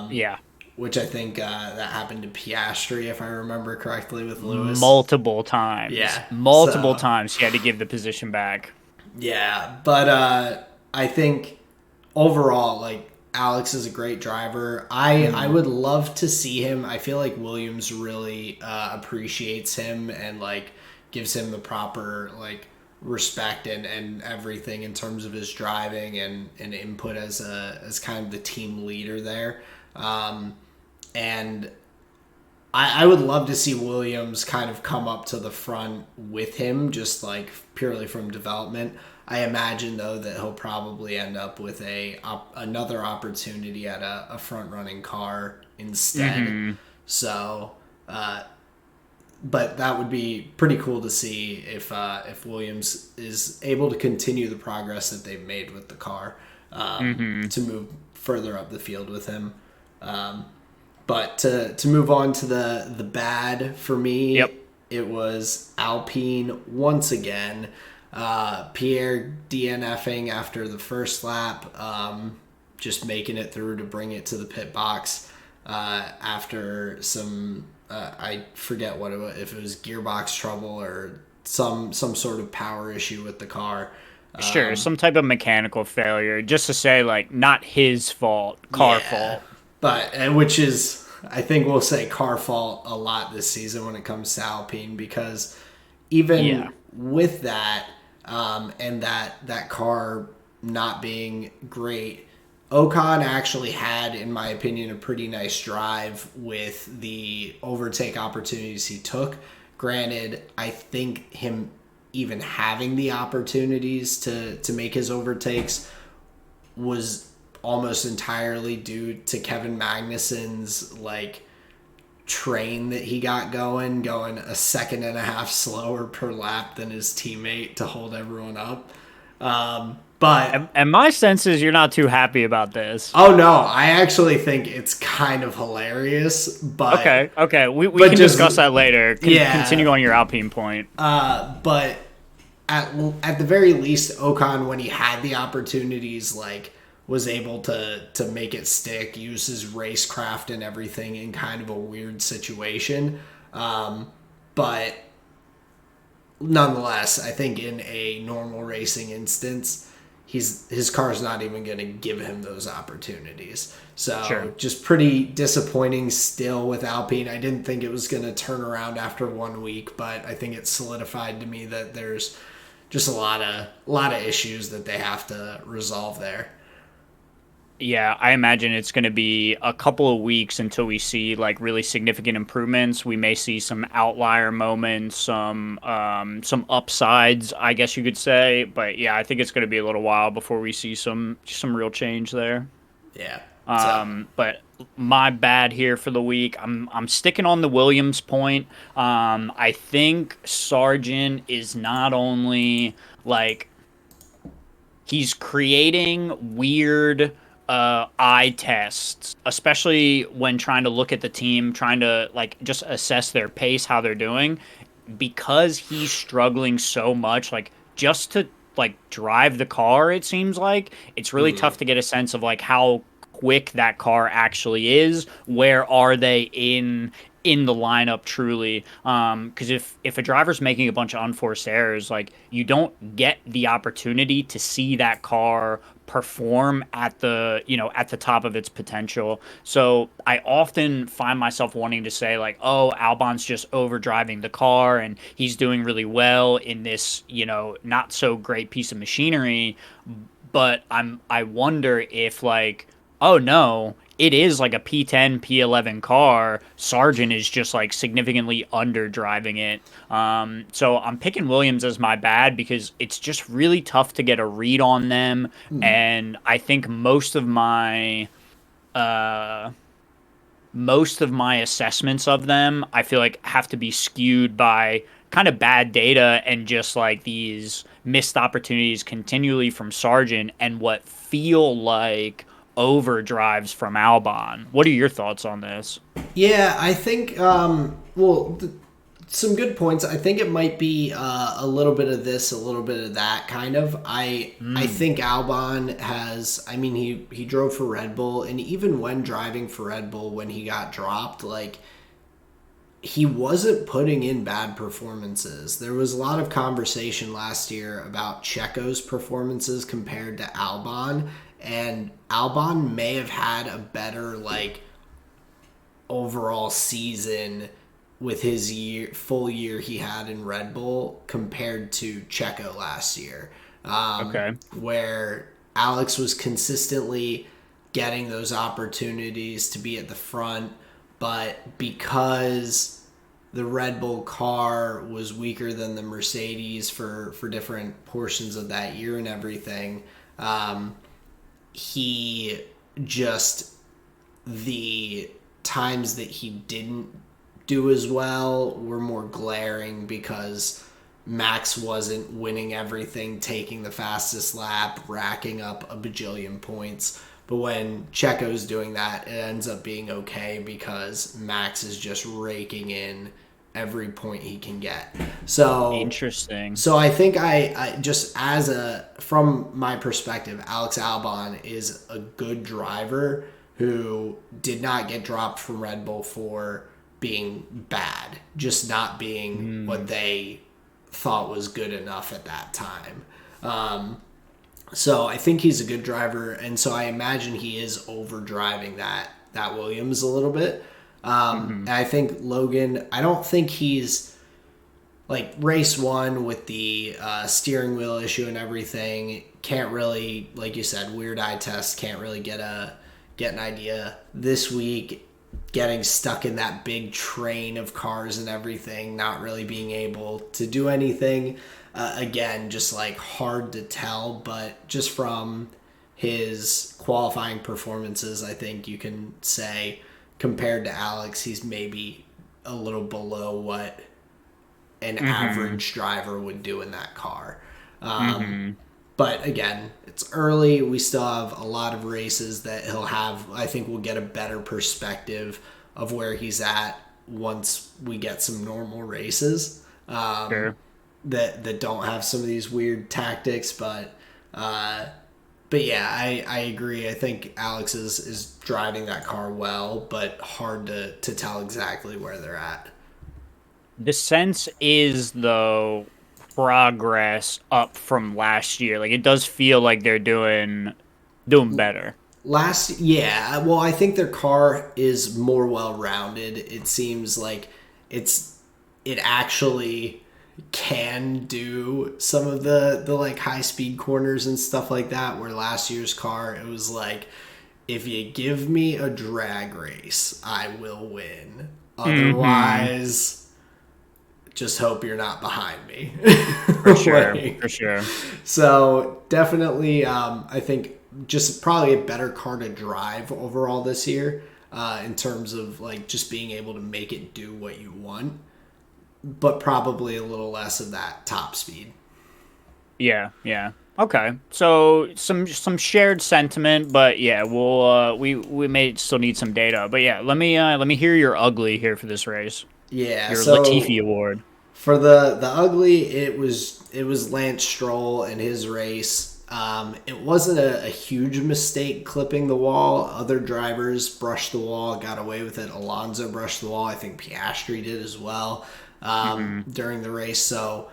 Yeah. Which I think that happened to Piastri, if I remember correctly, with Lewis. Multiple times. Yeah. Multiple So, times he had to give the position back. yeah, but I think overall, like Alex is a great driver. I would love to see him. I feel like Williams really appreciates him and like gives him the proper like respect and everything in terms of his driving and input as kind of the team leader there. And I would love to see Williams kind of come up to the front with him, just like purely from development. I imagine though that he'll probably end up with another opportunity at a front running car instead. So, but that would be pretty cool to see if Williams is able to continue the progress that they've made with the car, to move further up the field with him. But to move on to the bad for me, Yep. it was Alpine once again. Pierre DNFing after the first lap, just making it through to bring it to the pit box after some, I forget what it was, if it was gearbox trouble or some sort of power issue with the car. Sure, some type of mechanical failure, just to say, like, not his fault, car fault. But which is, I think we'll say car fault a lot this season when it comes to Alpine, because even with that, and that car not being great, Ocon actually had, in my opinion, a pretty nice drive with the overtake opportunities he took. Granted, I think him even having the opportunities to make his overtakes was almost entirely due to Kevin Magnussen's like train that he got going a second and a half slower per lap than his teammate to hold everyone up. But and my sense is you're not too happy about this. Oh no, I actually think it's kind of hilarious. But okay, we can discuss that later. Continue on your Alpine point. But at the very least, Ocon, when he had the opportunities, like, was able to make it stick, use his racecraft and everything in kind of a weird situation. But nonetheless, I think in a normal racing instance, his car's not even going to give him those opportunities. So just pretty disappointing still with Alpine. I didn't think it was going to turn around after 1 week, but I think it solidified to me that there's just a lot of issues that they have to resolve there. Yeah, I imagine it's going to be a couple of weeks until we see like really significant improvements. We may see some outlier moments, some upsides, I guess you could say. But yeah, I think it's going to be a little while before we see some real change there. Yeah. But my bad here for the week. I'm sticking on the Williams point. I think Sargent is not only like he's creating weird eye tests, especially when trying to look at the team, trying to like just assess their pace, how they're doing, because he's struggling so much, like just to like drive the car. It seems like it's really tough to get a sense of like how quick that car actually is. Where are they in the lineup truly? Because if a driver's making a bunch of unforced errors, like you don't get the opportunity to see that car perform at the top of its potential. So I often find myself wanting to say like, oh, Albon's just overdriving the car and he's doing really well in this, not so great piece of machinery. But I wonder if like, oh no, it is like a P10, P11 car. Sargent is just like significantly under driving it. So I'm picking Williams as my bad because it's just really tough to get a read on them. And I think most of my assessments of them, I feel like have to be skewed by kind of bad data and just like these missed opportunities continually from Sargent and what feel like overdrives from Albon. What are your thoughts on this? Yeah, I think some good points. I think it might be a little bit of this, a little bit of that kind of. I think Albon has, I mean, he drove for Red Bull, and even when driving for Red Bull, when he got dropped, like, he wasn't putting in bad performances. There was a lot of conversation last year about Checo's performances compared to Albon, and Albon may have had a better like overall season with his full year he had in Red Bull compared to Checo last year. Where Alex was consistently getting those opportunities to be at the front, but because the Red Bull car was weaker than the Mercedes for different portions of that year and everything, he just, the times that he didn't do as well were more glaring because Max wasn't winning everything, taking the fastest lap, racking up a bajillion points. But when Checo's doing that, it ends up being okay because Max is just raking in every point he can get. So Interesting. So I think I just from my perspective, Alex Albon is a good driver who did not get dropped from Red Bull for being bad, just not being what they thought was good enough at that time. So I think he's a good driver, and so I imagine he is overdriving that Williams a little bit. And I think Logan, I don't think he's like race one with the steering wheel issue and everything. Can't really, like you said, weird eye test. Can't really get an idea. This week, getting stuck in that big train of cars and everything, not really being able to do anything. Again, just like hard to tell, but just from his qualifying performances, I think you can say compared to Alex, he's maybe a little below what an average driver would do in that car. But again, it's early. We still have a lot of races that he'll have. I think we'll get a better perspective of where he's at once we get some normal races. Sure. That don't have some of these weird tactics, but yeah, I agree. I think Alex is driving that car well, but hard to tell exactly where they're at. The sense is, though, progress up from last year. Like, it does feel like they're doing better. Well, I think their car is more well-rounded. It seems like it actually can do some of the like high-speed corners and stuff like that, where last year's car, it was like, if you give me a drag race, I will win. Otherwise, just hope you're not behind me. For sure. For sure. So definitely, I think just probably a better car to drive overall this year, in terms of like just being able to make it do what you want, but probably a little less of that top speed. Yeah. Okay. So some shared sentiment, but yeah, we'll we may still need some data. But yeah, let me hear your ugly here for this race. Yeah, Your so Latifi award. for the ugly, it was Lance Stroll and his race. It wasn't a huge mistake clipping the wall. Other drivers brushed the wall, got away with it. Alonso brushed the wall. I think Piastri did as well during the race. So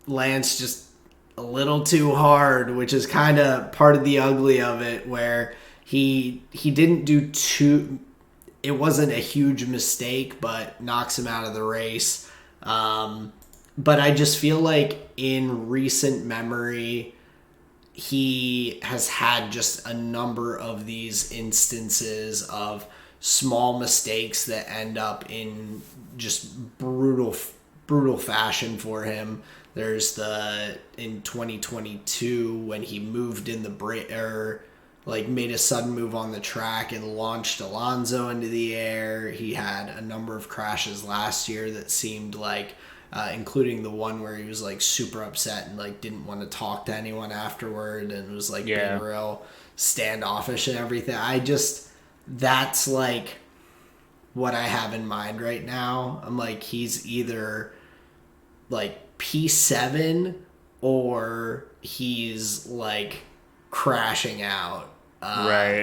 Lance just a little too hard, which is kind of part of the ugly of it, where he didn't do too. It wasn't a huge mistake, but knocks him out of the race. But I just feel like in recent memory, he has had just a number of these instances of small mistakes that end up in just brutal fashion for him. There's in 2022 when he moved in the break, or like made a sudden move on the track and launched Alonso into the air. He had a number of crashes last year that seemed like, including the one where he was like super upset and like didn't want to talk to anyone afterward and was like being real standoffish and everything. That's like what I have in mind right now. I'm like, he's either like P7 or he's like crashing out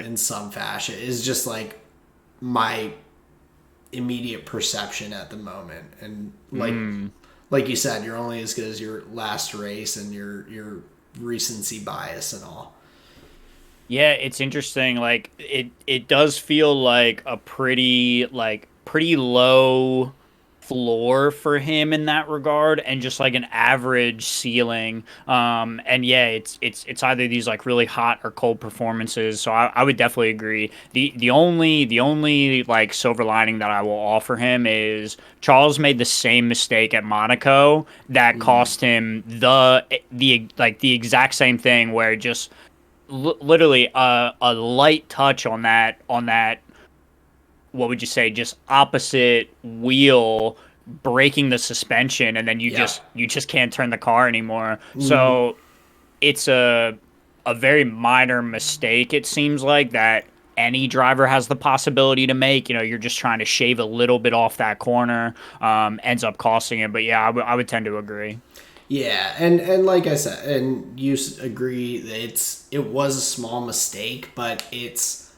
in some fashion, is just like my immediate perception at the moment. And like you said, you're only as good as your last race and your recency bias and all. Yeah, it's interesting. Like it does feel like a pretty low floor for him in that regard, and just like an average ceiling. And yeah, it's either these like really hot or cold performances. So I would definitely agree. The only like silver lining that I will offer him is Charles made the same mistake at Monaco that cost him the exact same thing, where just literally a light touch on that, what would you say, just opposite wheel breaking the suspension, and then you just can't turn the car anymore. So it's a very minor mistake, it seems like, that any driver has the possibility to make. You're just trying to shave a little bit off that corner, ends up costing it. But yeah, I would tend to agree. Yeah, and like I said, and you agree that it was a small mistake, but it's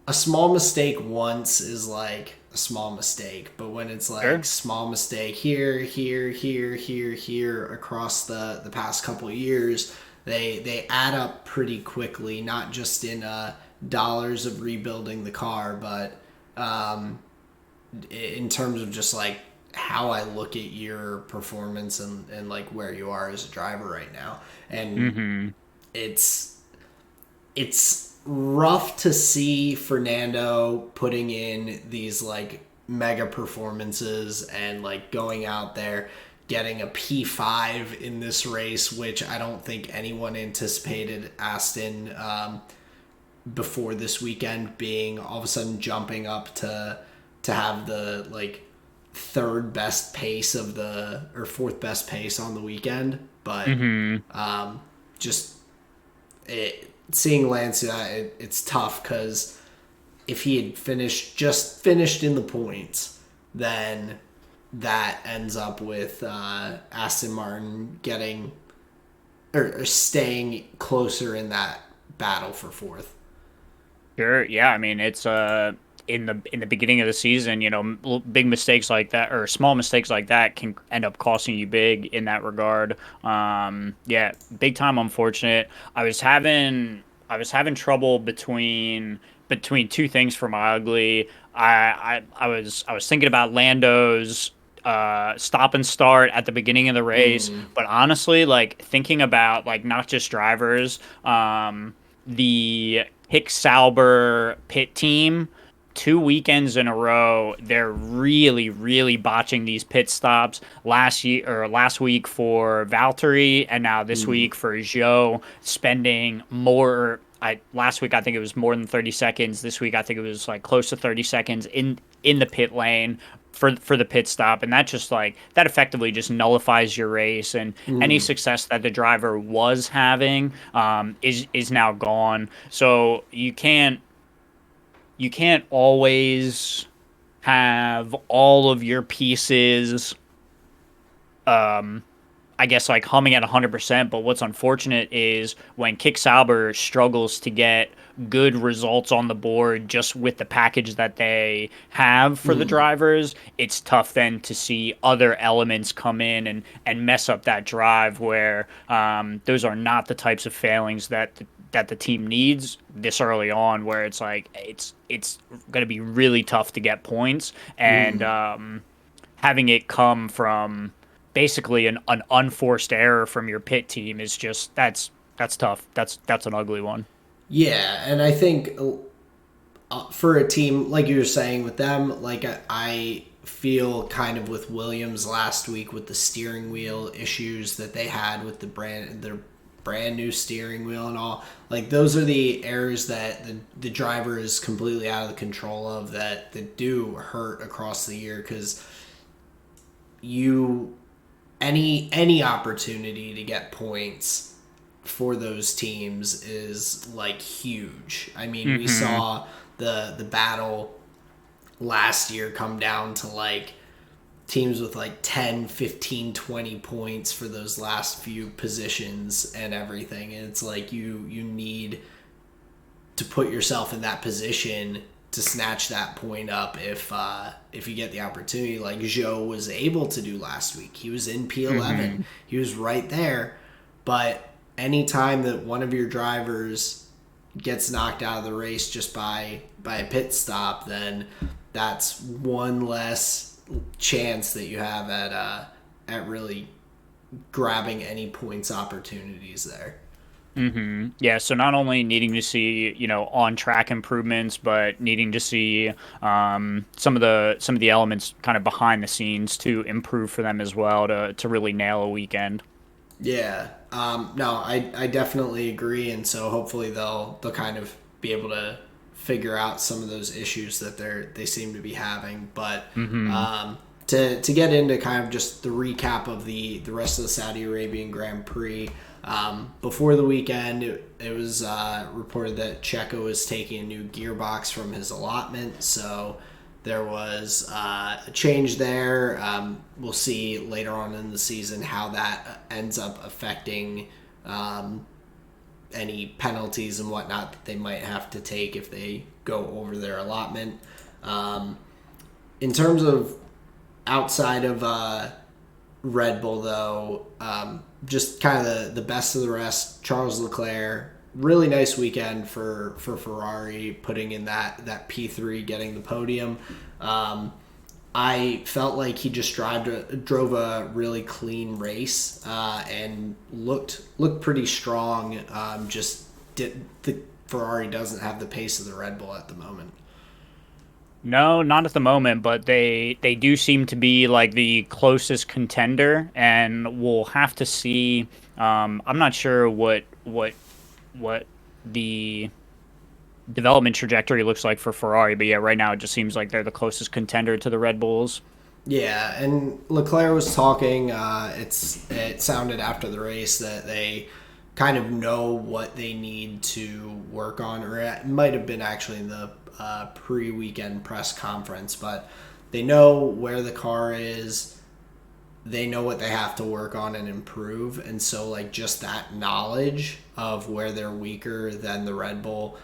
a small mistake once is like a small mistake, but when it's like Sure. small mistake here, here, here, here, here across the past couple of years, they add up pretty quickly, not just in dollars of rebuilding the car, but in terms of just like how I look at your performance and like where you are as a driver right now. And it's rough to see Fernando putting in these like mega performances and like going out there getting a P5 in this race, which I don't think anyone anticipated Aston before this weekend being all of a sudden jumping up to have the like third best pace of the or fourth best pace on the weekend. But just seeing Lance do that, it's tough because if he had finished in the points, then that ends up with Aston Martin getting or staying closer in that battle for fourth. Sure. Yeah. I mean, it's in the beginning of the season, big mistakes like that or small mistakes like that can end up costing you big in that regard. Yeah, big time unfortunate. I was having trouble between two things for my ugly. I was thinking about Lando's stop and start at the beginning of the race, but honestly, like thinking about like not just drivers, the Hick Sauber pit team 2 weekends in a row, they're really, really botching these pit stops. Last week for Valtteri, and now this week for Joe, spending more. Last week I think it was more than 30 seconds. This week I think it was like close to 30 seconds in the pit lane for the pit stop, and that just like that effectively just nullifies your race, and any success that the driver was having is now gone. So you can't always have all of your pieces, I guess, like humming at 100%. But what's unfortunate is when Kick Sauber struggles to get good results on the board just with the package that they have for the drivers, it's tough then to see other elements come in and mess up that drive where those are not the types of failings that the team needs this early on, where it's like it's going to be really tough to get points, and having it come from basically an unforced error from your pit team is just that's tough. That's an ugly one. Yeah, and I think for a team like you were saying with them, like I feel kind of with Williams last week with the steering wheel issues that they had with their brand new steering wheel and all. Like those are the errors that the driver is completely out of the control of that do hurt across the year, because any opportunity to get points for those teams is like huge. I mean, we saw the battle last year come down to like teams with like 10, 15, 20 points for those last few positions and everything. And it's like you need to put yourself in that position to snatch that point up if you get the opportunity, like Joe was able to do last week. He was in P11. He was right there. But anytime that one of your drivers gets knocked out of the race just by a pit stop, then that's one less chance that you have at really grabbing any points opportunities there. Yeah, so not only needing to see, on track improvements, but needing to see some of the elements kind of behind the scenes to improve for them as well to really nail a weekend. Yeah. No, I definitely agree, and so hopefully they'll kind of be able to figure out some of those issues that they seem to be having. But to get into kind of just the recap of the rest of the Saudi Arabian Grand Prix, Before the weekend, it was reported that Checo was taking a new gearbox from his allotment, so there was a change there. We'll see later on in the season how that ends up affecting any penalties and whatnot that they might have to take if they go over their allotment. In terms of outside of Red Bull, though, just kind of the best of the rest. Charles Leclerc, really nice weekend for Ferrari, putting in that P3, getting the podium. I felt like he just drove a really clean race and looked pretty strong. The Ferrari doesn't have the pace of the Red Bull at the moment. No, not at the moment, but they do seem to be like the closest contender, and we'll have to see. I'm not sure what the development trajectory looks like for Ferrari, but yeah, right now it just seems like they're the closest contender to the Red Bulls. Yeah, and Leclerc was talking. It sounded after the race that they kind of know what they need to work on, or it might have been actually in the pre-weekend press conference, but they know where the car is. They know what they have to work on and improve, and so like just that knowledge of where they're weaker than the Red Bull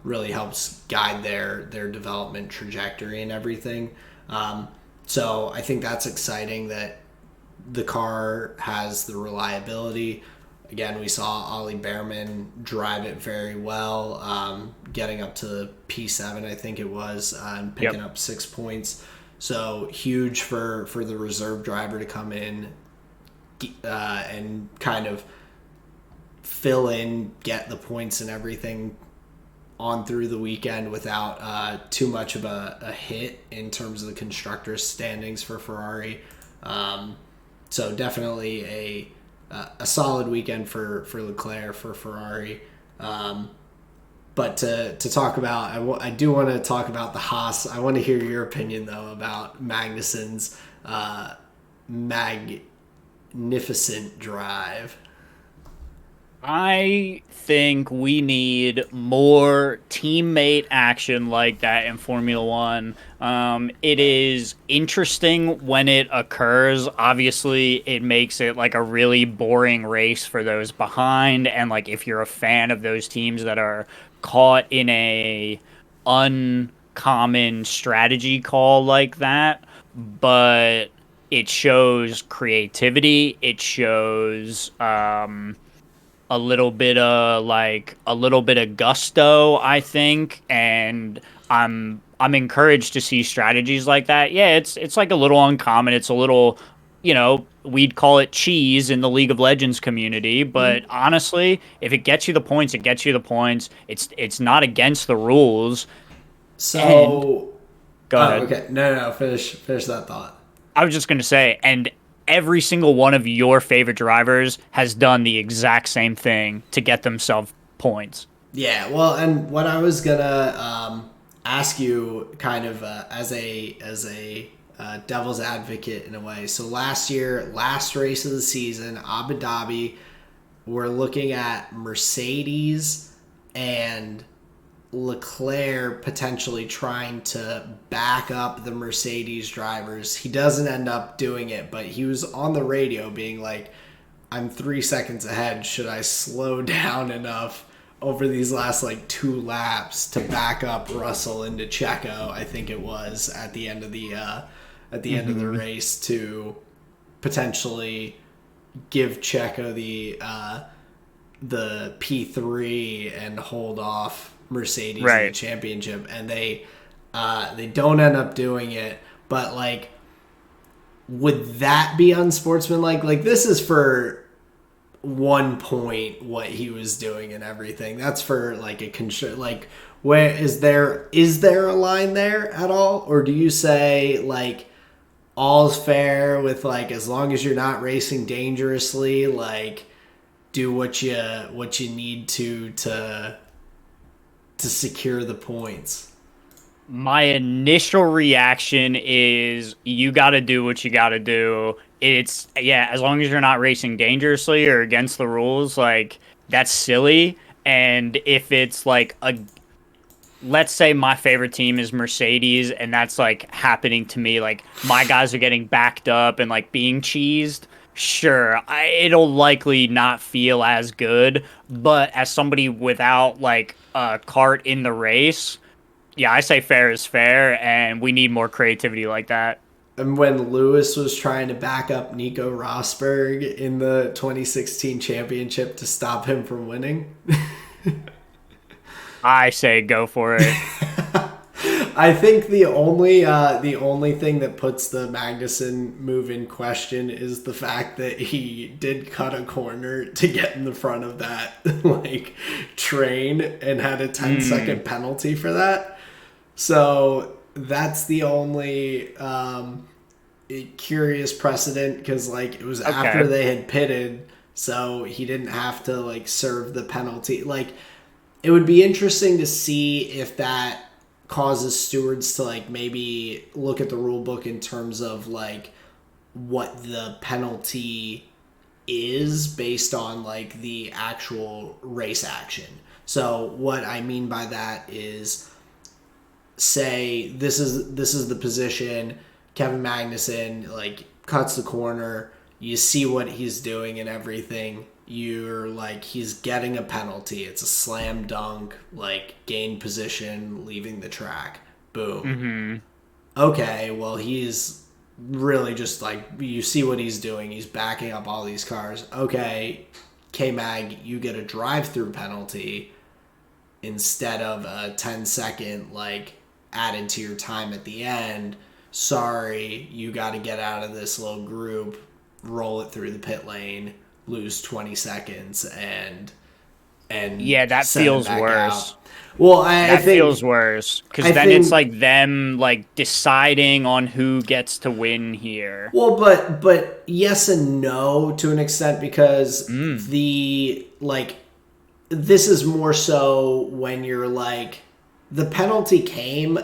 really helps guide their development trajectory and everything. So I think that's exciting that the car has the reliability. Again, we saw Ollie Behrman drive it very well, getting up to P7, I think it was, and picking up 6 points. So huge for the reserve driver to come in and kind of fill in, get the points and everything on through the weekend without too much of a hit in terms of the constructors' standings for Ferrari. So definitely a solid weekend for Leclerc, for Ferrari. But to talk about, I do want to talk about the Haas. I want to hear your opinion, though, about Magnussen's magnificent drive. I think we need more teammate action like that in Formula One. It is interesting when it occurs. Obviously, it makes it like a really boring race for those behind. And like if you're a fan of those teams that are caught in a uncommon strategy call like that, but it shows creativity. It shows a little bit of gusto, I think, and I'm encouraged to see strategies like that. Yeah, it's like a little uncommon. It's a little, we'd call it cheese in the League of Legends community, but honestly, if it gets you the points, it gets you the points. It's not against the rules. And So, go ahead. okay, no, finish that thought. I was just going to say, and every single one of your favorite drivers has done the exact same thing to get themselves points. Yeah, well, and what I was gonna ask you, kind of as a devil's advocate in a way. So last year, last race of the season, Abu Dhabi, we're looking at Mercedes and Leclerc potentially trying to back up the Mercedes drivers. He doesn't end up doing it, but he was on the radio being like, I'm 3 seconds ahead. Should I slow down enough over these last like 2 laps to back up Russell into Checo? I think it was at the end of the end of the race to potentially give Checo the P3 and hold off Mercedes in the championship, and they don't end up doing it. But like, would that be unsportsmanlike? Like, this is for 1 point what he was doing and everything. That's for like like, where is there a line there at all, or do you say like all's fair with like, as long as you're not racing dangerously, like do what you need to secure the points? My initial reaction is you got to do what you got to do. it's yeah, as long as you're not racing dangerously or against the rules, like that's silly. And if it's like a let's say my favorite team is Mercedes and that's like happening to me, like my guys are getting backed up and like being cheesed, sure, it'll likely not feel as good. But as somebody without like a cart in the race, yeah, I say fair is fair, and we need more creativity like that. And when Lewis was trying to back up Nico Rosberg in the 2016 championship to stop him from winning. I say go for it. I think the only thing that puts the Magnussen move in question is the fact that he did cut a corner to get in the front of that like train and had a 10-second penalty for that. So that's the only curious precedent, because like it was after they had pitted, so he didn't have to like serve the penalty. Like it would be interesting to see if that causes stewards to like maybe look at the rule book in terms of like what the penalty is based on like the actual race action. So what I mean by that is, say this is the position, Kevin Magnussen like cuts the corner, you see what he's doing and everything, you're like, he's getting a penalty, it's a slam dunk, like gain position, leaving the track, boom. Okay, well he's really just like, you see what he's doing, he's backing up all these cars. Okay, K-Mag, you get a drive-through penalty instead of a 10-second like added to your time at the end. Sorry, you got to get out of this little group, roll it through the pit lane, lose 20 seconds, and yeah, that feels worse. out. Well, I think feels worse, because then it's like them like deciding on who gets to win here. Well, but yes and no to an extent, because the like this is more so when you're like, the penalty came,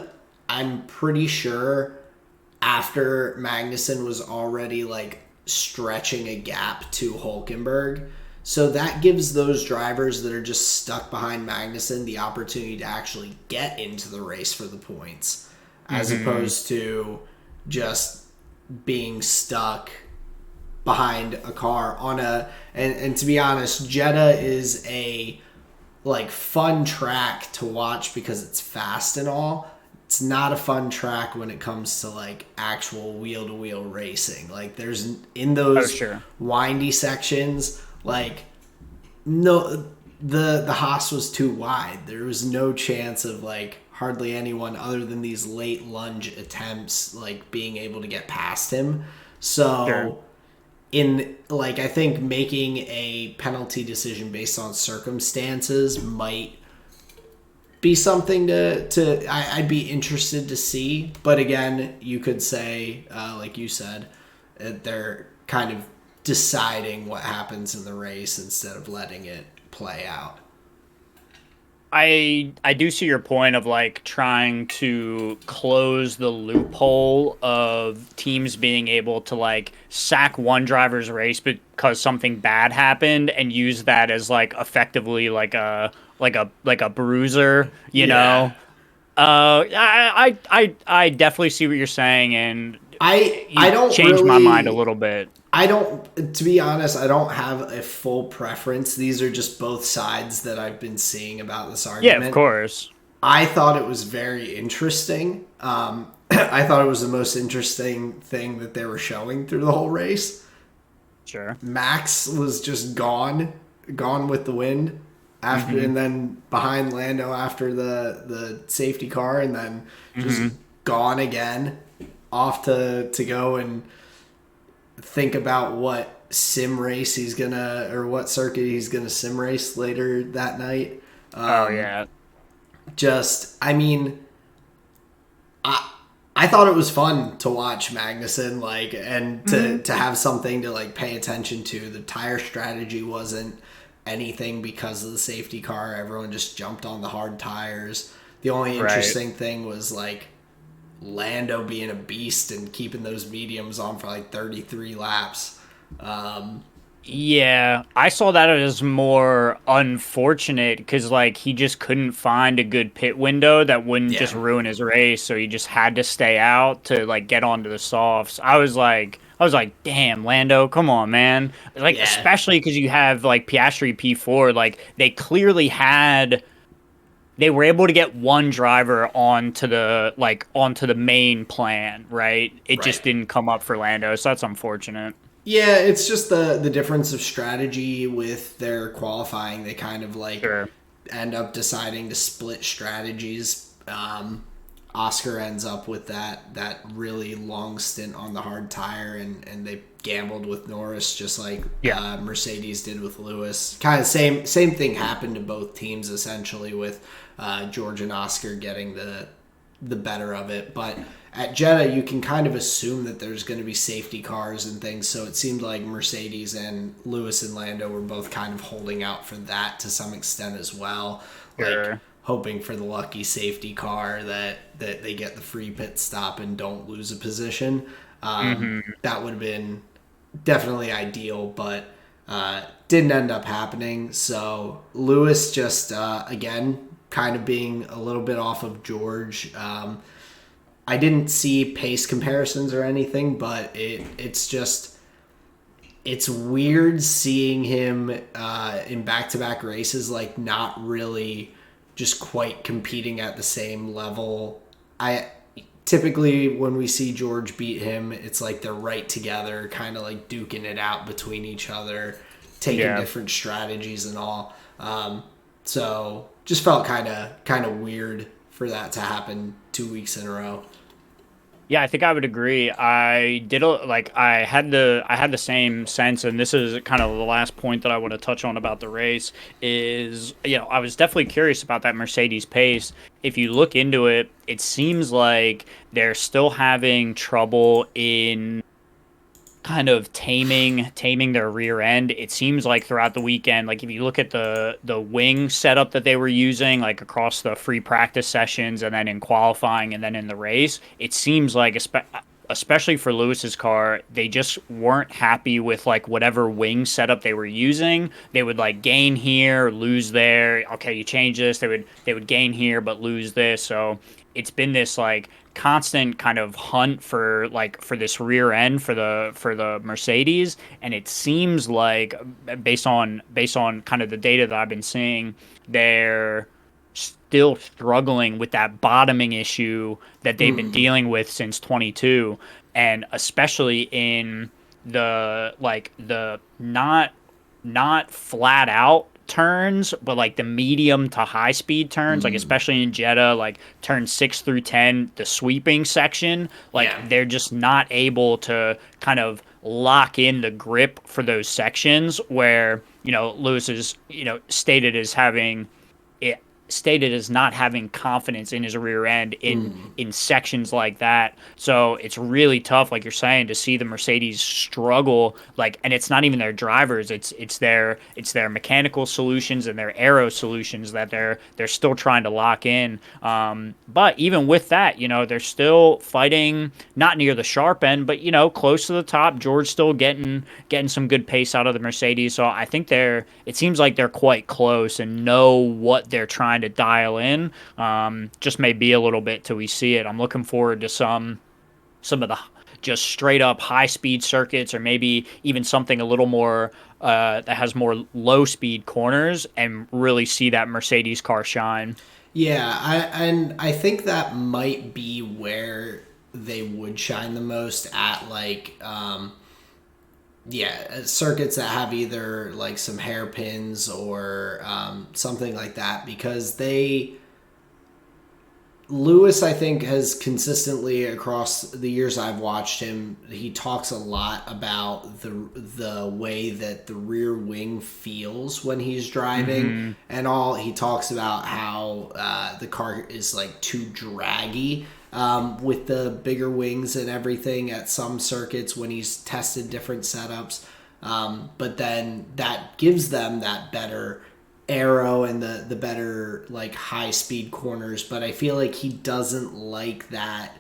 I'm pretty sure, after Magnussen was already like stretching a gap to Hülkenberg. So that gives those drivers that are just stuck behind Magnussen the opportunity to actually get into the race for the points, as opposed to just being stuck behind a car on a, and to be honest, Jeddah is a like fun track to watch because it's fast and all. It's not a fun track when it comes to like actual wheel to wheel racing. Like there's in those windy sections, like no, the Haas was too wide. There was no chance of like hardly anyone other than these late lunge attempts like being able to get past him. So in like, I think making a penalty decision based on circumstances might be something I'd be interested to see. But again, you could say, like you said, they're kind of deciding what happens in the race instead of letting it play out. I do see your point of like trying to close the loophole of teams being able to like sack one driver's race because something bad happened and use that as like effectively like a bruiser, you know. I definitely see what you're saying, and I don't change my mind a little bit. To be honest, I don't have a full preference. These are just both sides that I've been seeing about this argument. Yeah, of course. I thought it was very interesting. I thought it was the most interesting thing that they were showing through the whole race. Sure. Max was just gone with the wind after, and then behind Lando after the safety car, and then just gone again, off to go and think about what sim race he's gonna, or what circuit he's gonna sim race later that night. Just, I mean, I thought it was fun to watch Magnussen, like, and to have something to like pay attention to. The tire strategy wasn't anything because of the safety car. Everyone just jumped on the hard tires. The only interesting thing was like Lando being a beast and keeping those mediums on for like 33 laps. Yeah, I saw that as more unfortunate because like he just couldn't find a good pit window that wouldn't just Yeah. ruin his race, so he just had to stay out to like get onto the softs. I was like, damn, Lando, come on, man. Like, Yeah. especially because you have like Piastri P4, like they were able to get one driver onto the main plan, right? It Right. just didn't come up for Lando, so that's unfortunate. Yeah, it's just the difference of strategy with their qualifying. They kind of like Sure. end up deciding to split strategies. Oscar ends up with that really long stint on the hard tire, and they gambled with Norris just like Yeah. Mercedes did with Lewis. Kind of same thing happened to both teams essentially with George and Oscar getting the better of it. But at Jeddah, you can kind of assume that there's going to be safety cars and things. So it seemed like Mercedes and Lewis and Lando were both kind of holding out for that to some extent as well. Like Sure. hoping for the lucky safety car that they get the free pit stop and don't lose a position. That would have been definitely ideal, but didn't end up happening. So Lewis just, again, kind of being a little bit off of George. I didn't see pace comparisons or anything, but it's weird seeing him in back-to-back races, like not really just quite competing at the same level. I typically when we see George beat him, it's like they're right together, kind of like duking it out between each other, taking Yeah. different strategies and all. So just felt kind of weird for that to happen 2 weeks in a row. Yeah, I think I would agree. I had the same sense, and this is kind of the last point that I want to touch on about the race is, I was definitely curious about that Mercedes pace. If you look into it, it seems like they're still having trouble in kind of taming their rear end. It seems like throughout the weekend, like if you look at the wing setup that they were using, like across the free practice sessions and then in qualifying and then in the race, it seems like especially for Lewis's car, they just weren't happy with like whatever wing setup they were using. They would like gain here, lose there. Okay, you change this. They would gain here but lose this. So it's been this like constant kind of hunt for this rear end for the Mercedes, and it seems like based on kind of the data that I've been seeing, they're still struggling with that bottoming issue that they've been dealing with since 22, and especially in the not flat out turns, but like the medium to high speed turns, like especially in Jeddah, like turn 6 through 10, the sweeping section, like Yeah. they're just not able to kind of lock in the grip for those sections where, Lewis is, stated as not having confidence in his rear end in sections like that. So it's really tough, like you're saying, to see the Mercedes struggle. Like, and it's not even their drivers; it's their mechanical solutions and their aero solutions that they're still trying to lock in. But even with that, they're still fighting not near the sharp end, but close to the top. George still getting some good pace out of the Mercedes. So I think it seems like they're quite close and know what they're trying to dial in. Just may be a little bit till we see it. I'm looking forward to some of the just straight up high speed circuits, or maybe even something a little more that has more low speed corners, and really see that Mercedes car shine. Yeah, I think that might be where they would shine the most at, like circuits that have either like some hairpins or something like that, because Lewis, I think, has consistently across the years I've watched him, he talks a lot about the way that the rear wing feels when he's driving, and all. He talks about how the car is like too draggy with the bigger wings and everything at some circuits when he's tested different setups. But then that gives them that better aero and the better like high speed corners, but I feel like he doesn't like that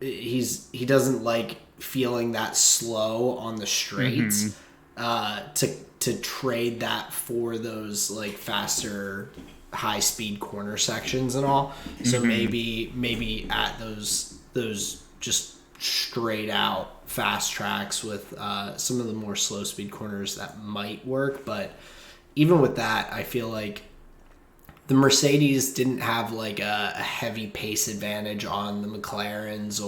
He doesn't like feeling that slow on the straights. To trade that for those like faster high speed corner sections and all. So maybe at those just straight out fast tracks with some of the more slow speed corners that might work. But even with that, I feel like the Mercedes didn't have like a heavy pace advantage on the McLarens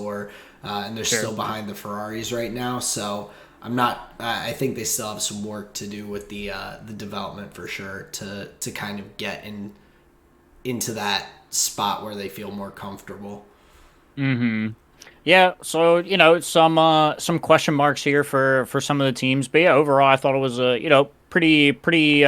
and they're still behind the Ferraris right now. So I'm not. I think they still have some work to do with the development for sure to kind of get into that spot where they feel more comfortable. Yeah, so some question marks here for some of the teams, but yeah, overall I thought it was a pretty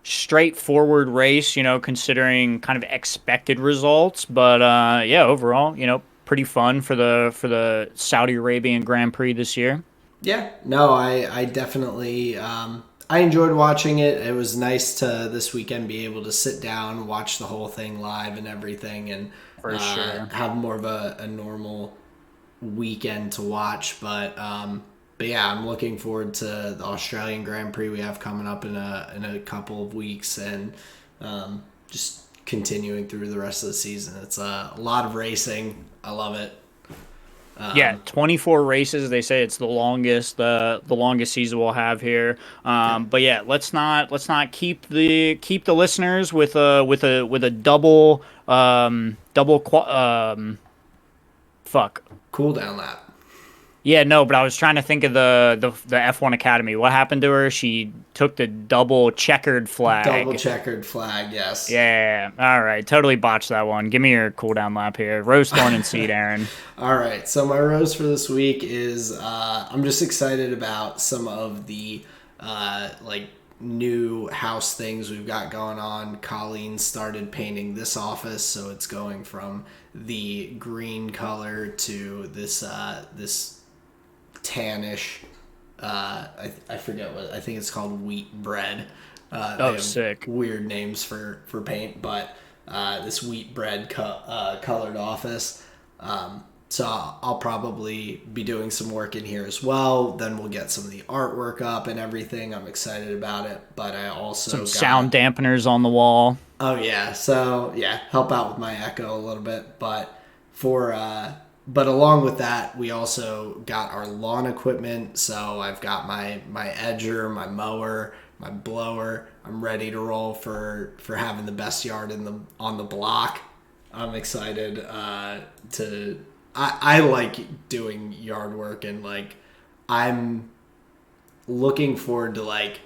straightforward race, considering kind of expected results. But yeah, overall, pretty fun for the Saudi Arabian Grand Prix this year. Yeah, no, I definitely I enjoyed watching it. It was nice to this weekend be able to sit down, watch the whole thing live and everything, and For sure. have more of a normal weekend to watch. But yeah, I'm looking forward to the Australian Grand Prix we have coming up in a couple of weeks, and just continuing through the rest of the season. It's a lot of racing. I love it. Yeah, 24 races. They say it's the longest season we'll have here. But yeah, let's not keep the listeners with a fuck. Cool down lap. Yeah, no, but I was trying to think of the F1 Academy. What happened to her? She took the double checkered flag. Double checkered flag, yes. Yeah, all right. Totally botched that one. Give me your cooldown lap here. Rose, thorn, and seed, Aaron. All right, so my rose for this week is I'm just excited about some of the like new house things we've got going on. Colleen started painting this office, so it's going from the green color to this tannish. I forget what I think it's called, wheat bread. Sick. Weird names for paint, but this wheat bread colored office. So I'll probably be doing some work in here as well. Then we'll get some of the artwork up and everything. I'm excited about it, but I also Some sound dampeners on the wall. Oh yeah, so yeah, help out with my echo a little bit, but along with that, we also got our lawn equipment. So I've got my edger, my mower, my blower. I'm ready to roll for having the best yard on the block. I'm excited to. I like doing yard work, and like I'm looking forward to like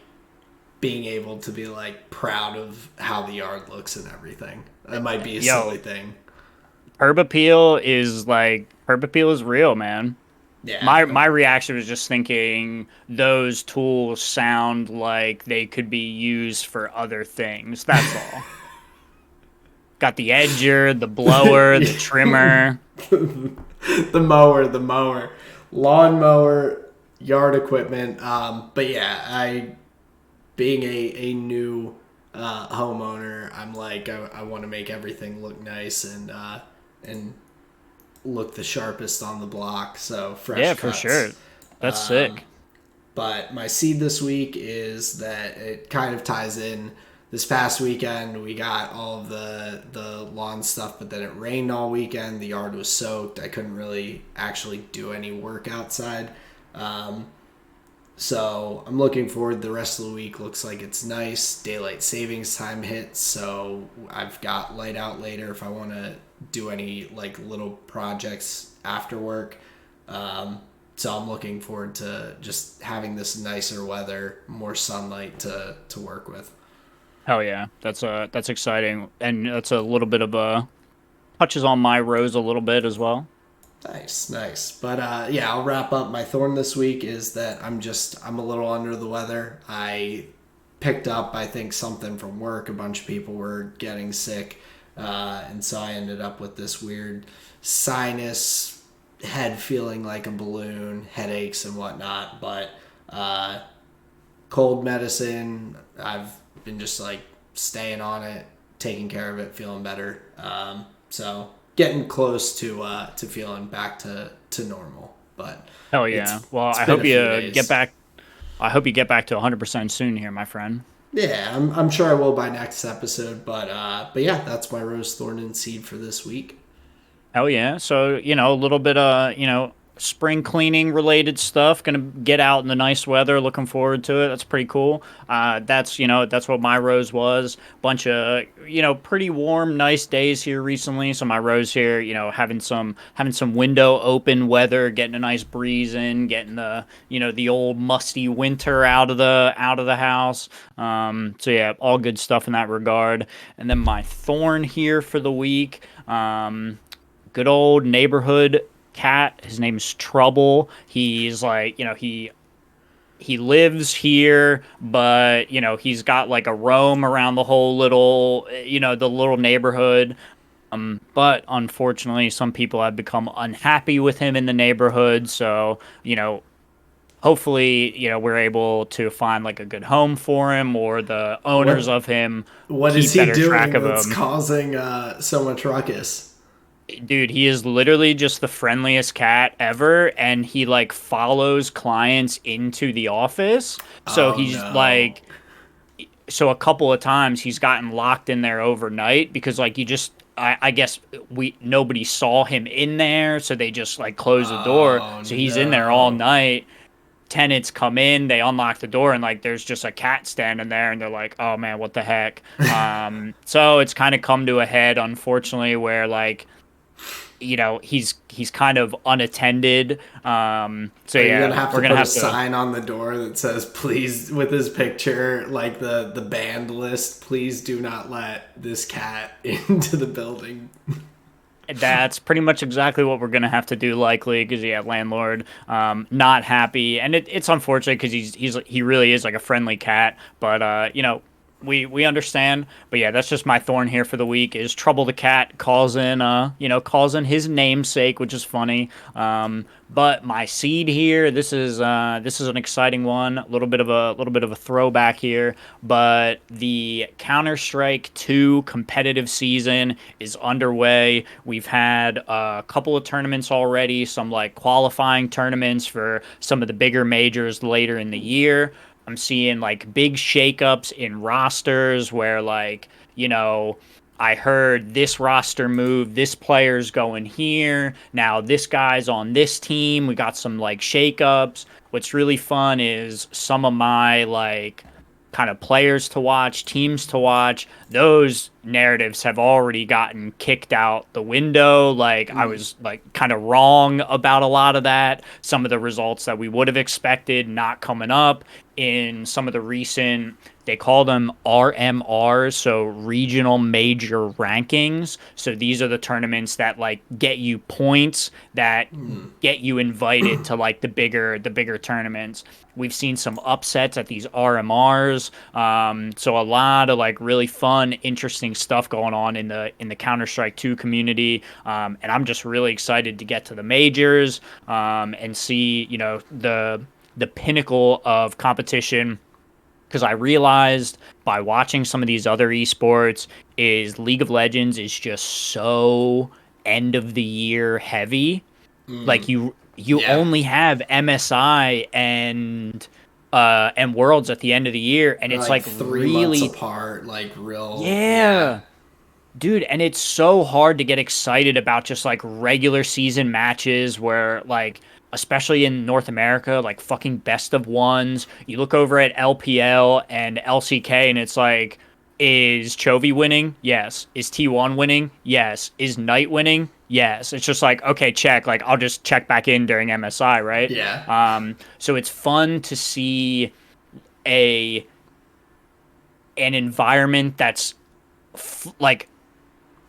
being able to be like proud of how the yard looks and everything. That might be a silly thing. Herb appeal is real, man. Yeah. My reaction was just thinking those tools sound like they could be used for other things. That's all. Got the edger, the blower, the trimmer. the mower, lawnmower, yard equipment. But yeah, being a new homeowner, I'm like I want to make everything look nice and look the sharpest on the block. So fresh cuts. For sure. That's sick. But my seed this week is that it kind of ties in. This past weekend, we got all of the lawn stuff, but then it rained all weekend. The yard was soaked. I couldn't really actually do any work outside. So I'm looking forward. The rest of the week looks like it's nice. Daylight savings time hits, so I've got light out later if I want to do any like little projects after work. So I'm looking forward to just having this nicer weather, more sunlight to work with. Hell yeah, that's exciting, and that's a little bit of a touches on my rose a little bit as well. Nice. But yeah, I'll wrap up. My thorn this week is that I'm a little under the weather. I picked up, I think, something from work. A bunch of people were getting sick, and so I ended up with this weird sinus, head feeling like a balloon, headaches and whatnot. But cold medicine, I've been just like staying on it, taking care of it, feeling better. So getting close to feeling back to normal. But Hell it's yeah. Well, it's I been hope a few you get days. back. I hope you get back to 100% soon here, my friend. Yeah, I'm sure I will by next episode. But yeah, that's my rose thorn and seed for this week. Hell yeah. So, a little bit of, spring cleaning related stuff. Gonna get out in the nice weather. Looking forward to it. That's pretty cool. That's what my rose was. Bunch of, pretty warm, nice days here recently. So my rose here, having some window open weather, getting a nice breeze in, getting the old musty winter out of the house. So yeah, all good stuff in that regard. And then my thorn here for the week. Good old neighborhood cat. His name's Trouble. He's like, he lives here, but he's got like a roam around the whole little, the little neighborhood. But unfortunately, some people have become unhappy with him in the neighborhood. So, hopefully, we're able to find like a good home for him, or the owners What of him what is keep he better track doing of that's him. causing so much ruckus? Dude, he is literally just the friendliest cat ever, and he like follows clients into the office. So Oh he's no. like, so a couple of times he's gotten locked in there overnight because like you just, I guess we nobody saw him in there, so they just like closed the door. Oh So he's in there all no. night. Tenants come in, they unlock the door, and like there's just a cat standing there, and they're like, "Oh man, what the heck?" So it's kind of come to a head, unfortunately, where like he's kind of unattended. So Are you gonna yeah, have to we're gonna put a have to. sign on the door that says please with his picture, like the band list, please do not let this cat into the building? That's pretty much exactly what we're gonna have to do, likely, because yeah, landlord not happy, and it's unfortunate because he really is like a friendly cat, but we understand. But yeah, that's just my thorn here for the week is Trouble the cat calls in his namesake, which is funny. But my seed here, this is an exciting one, a little bit of a throwback here, but the Counter-Strike 2 competitive season is underway. We've had a couple of tournaments already, some like qualifying tournaments for some of the bigger majors later in the year. I'm seeing like big shakeups in rosters where like, I heard this roster move, this player's going here. Now this guy's on this team. We got some like shakeups. What's really fun is some of my like kind of players to watch, teams to watch, those narratives have already gotten kicked out the window. Like I was like kind of wrong about a lot of that. Some of the results that we would have expected not coming up in some of the recent, they call them RMRs, so regional major rankings. So these are the tournaments that like get you points that get you invited to like the bigger tournaments. We've seen some upsets at these RMRs. So a lot of like really fun, interesting stuff going on in the Counter Strike 2 community. And I'm just really excited to get to the majors and see the pinnacle of competition, because I realized by watching some of these other esports is League of Legends is just so end of the year heavy. Like you Yeah. only have MSI and Worlds at the end of the year, and They're it's like like 3 months really, apart, like real, yeah. yeah, dude, and it's so hard to get excited about just like regular season matches where like especially in North America, like fucking best of ones. You look over at LPL and LCK and it's like, is Chovy winning? Yes. Is T1 winning? Yes. Is Knight winning? Yes. It's just like, okay, check. Like I'll just check back in during MSI, right? Yeah. So it's fun to see a an environment that's like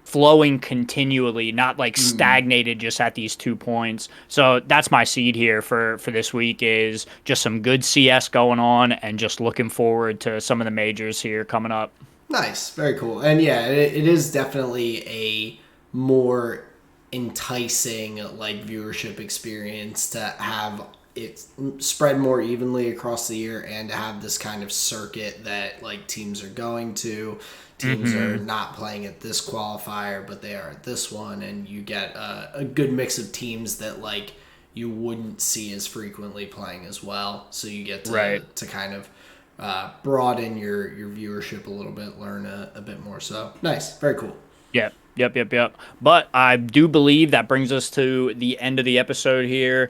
flowing continually, not like stagnated just at these 2 points. So that's my seed here for this week is just some good CS going on and just looking forward to some of the majors here coming up. Nice, very cool. And yeah, it is definitely a more enticing like viewership experience to have it's spread more evenly across the year, and to have this kind of circuit that like teams are going to. Teams are not playing at this qualifier, but they are at this one, and you get a good mix of teams that like you wouldn't see as frequently playing as well. So you get to kind of broaden your viewership a little bit, learn a bit more. So nice, very cool. Yep. But I do believe that brings us to the end of the episode here.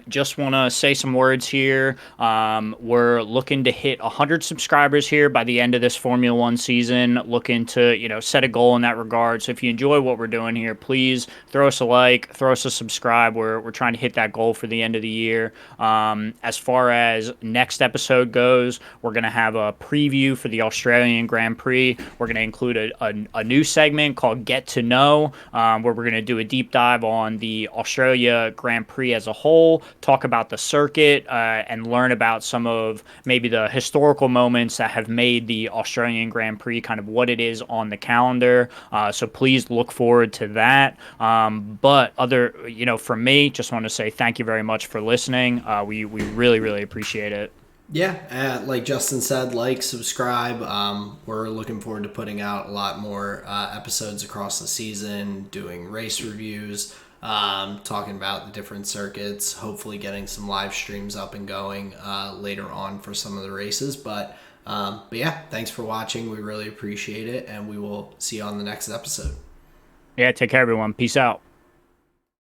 Just want to say some words here. We're looking to hit 100 subscribers here by the end of this Formula One season. Looking to, set a goal in that regard. So if you enjoy what we're doing here, please throw us a like, throw us a subscribe. We're trying to hit that goal for the end of the year. As far as next episode goes, we're going to have a preview for the Australian Grand Prix. We're going to include a new segment called Get to Know, where we're going to do a deep dive on the Australia Grand Prix as a whole, talk about the circuit, and learn about some of maybe the historical moments that have made the Australian Grand Prix kind of what it is on the calendar. So please look forward to that. But from me, just want to say thank you very much for listening. We really, really appreciate it. Yeah, like Justin said, like, subscribe. We're looking forward to putting out a lot more episodes across the season, doing race reviews, talking about the different circuits, hopefully getting some live streams up and going later on for some of the races. But yeah, thanks for watching. We really appreciate it, and we will see you on the next episode. Yeah, take care, everyone. Peace out.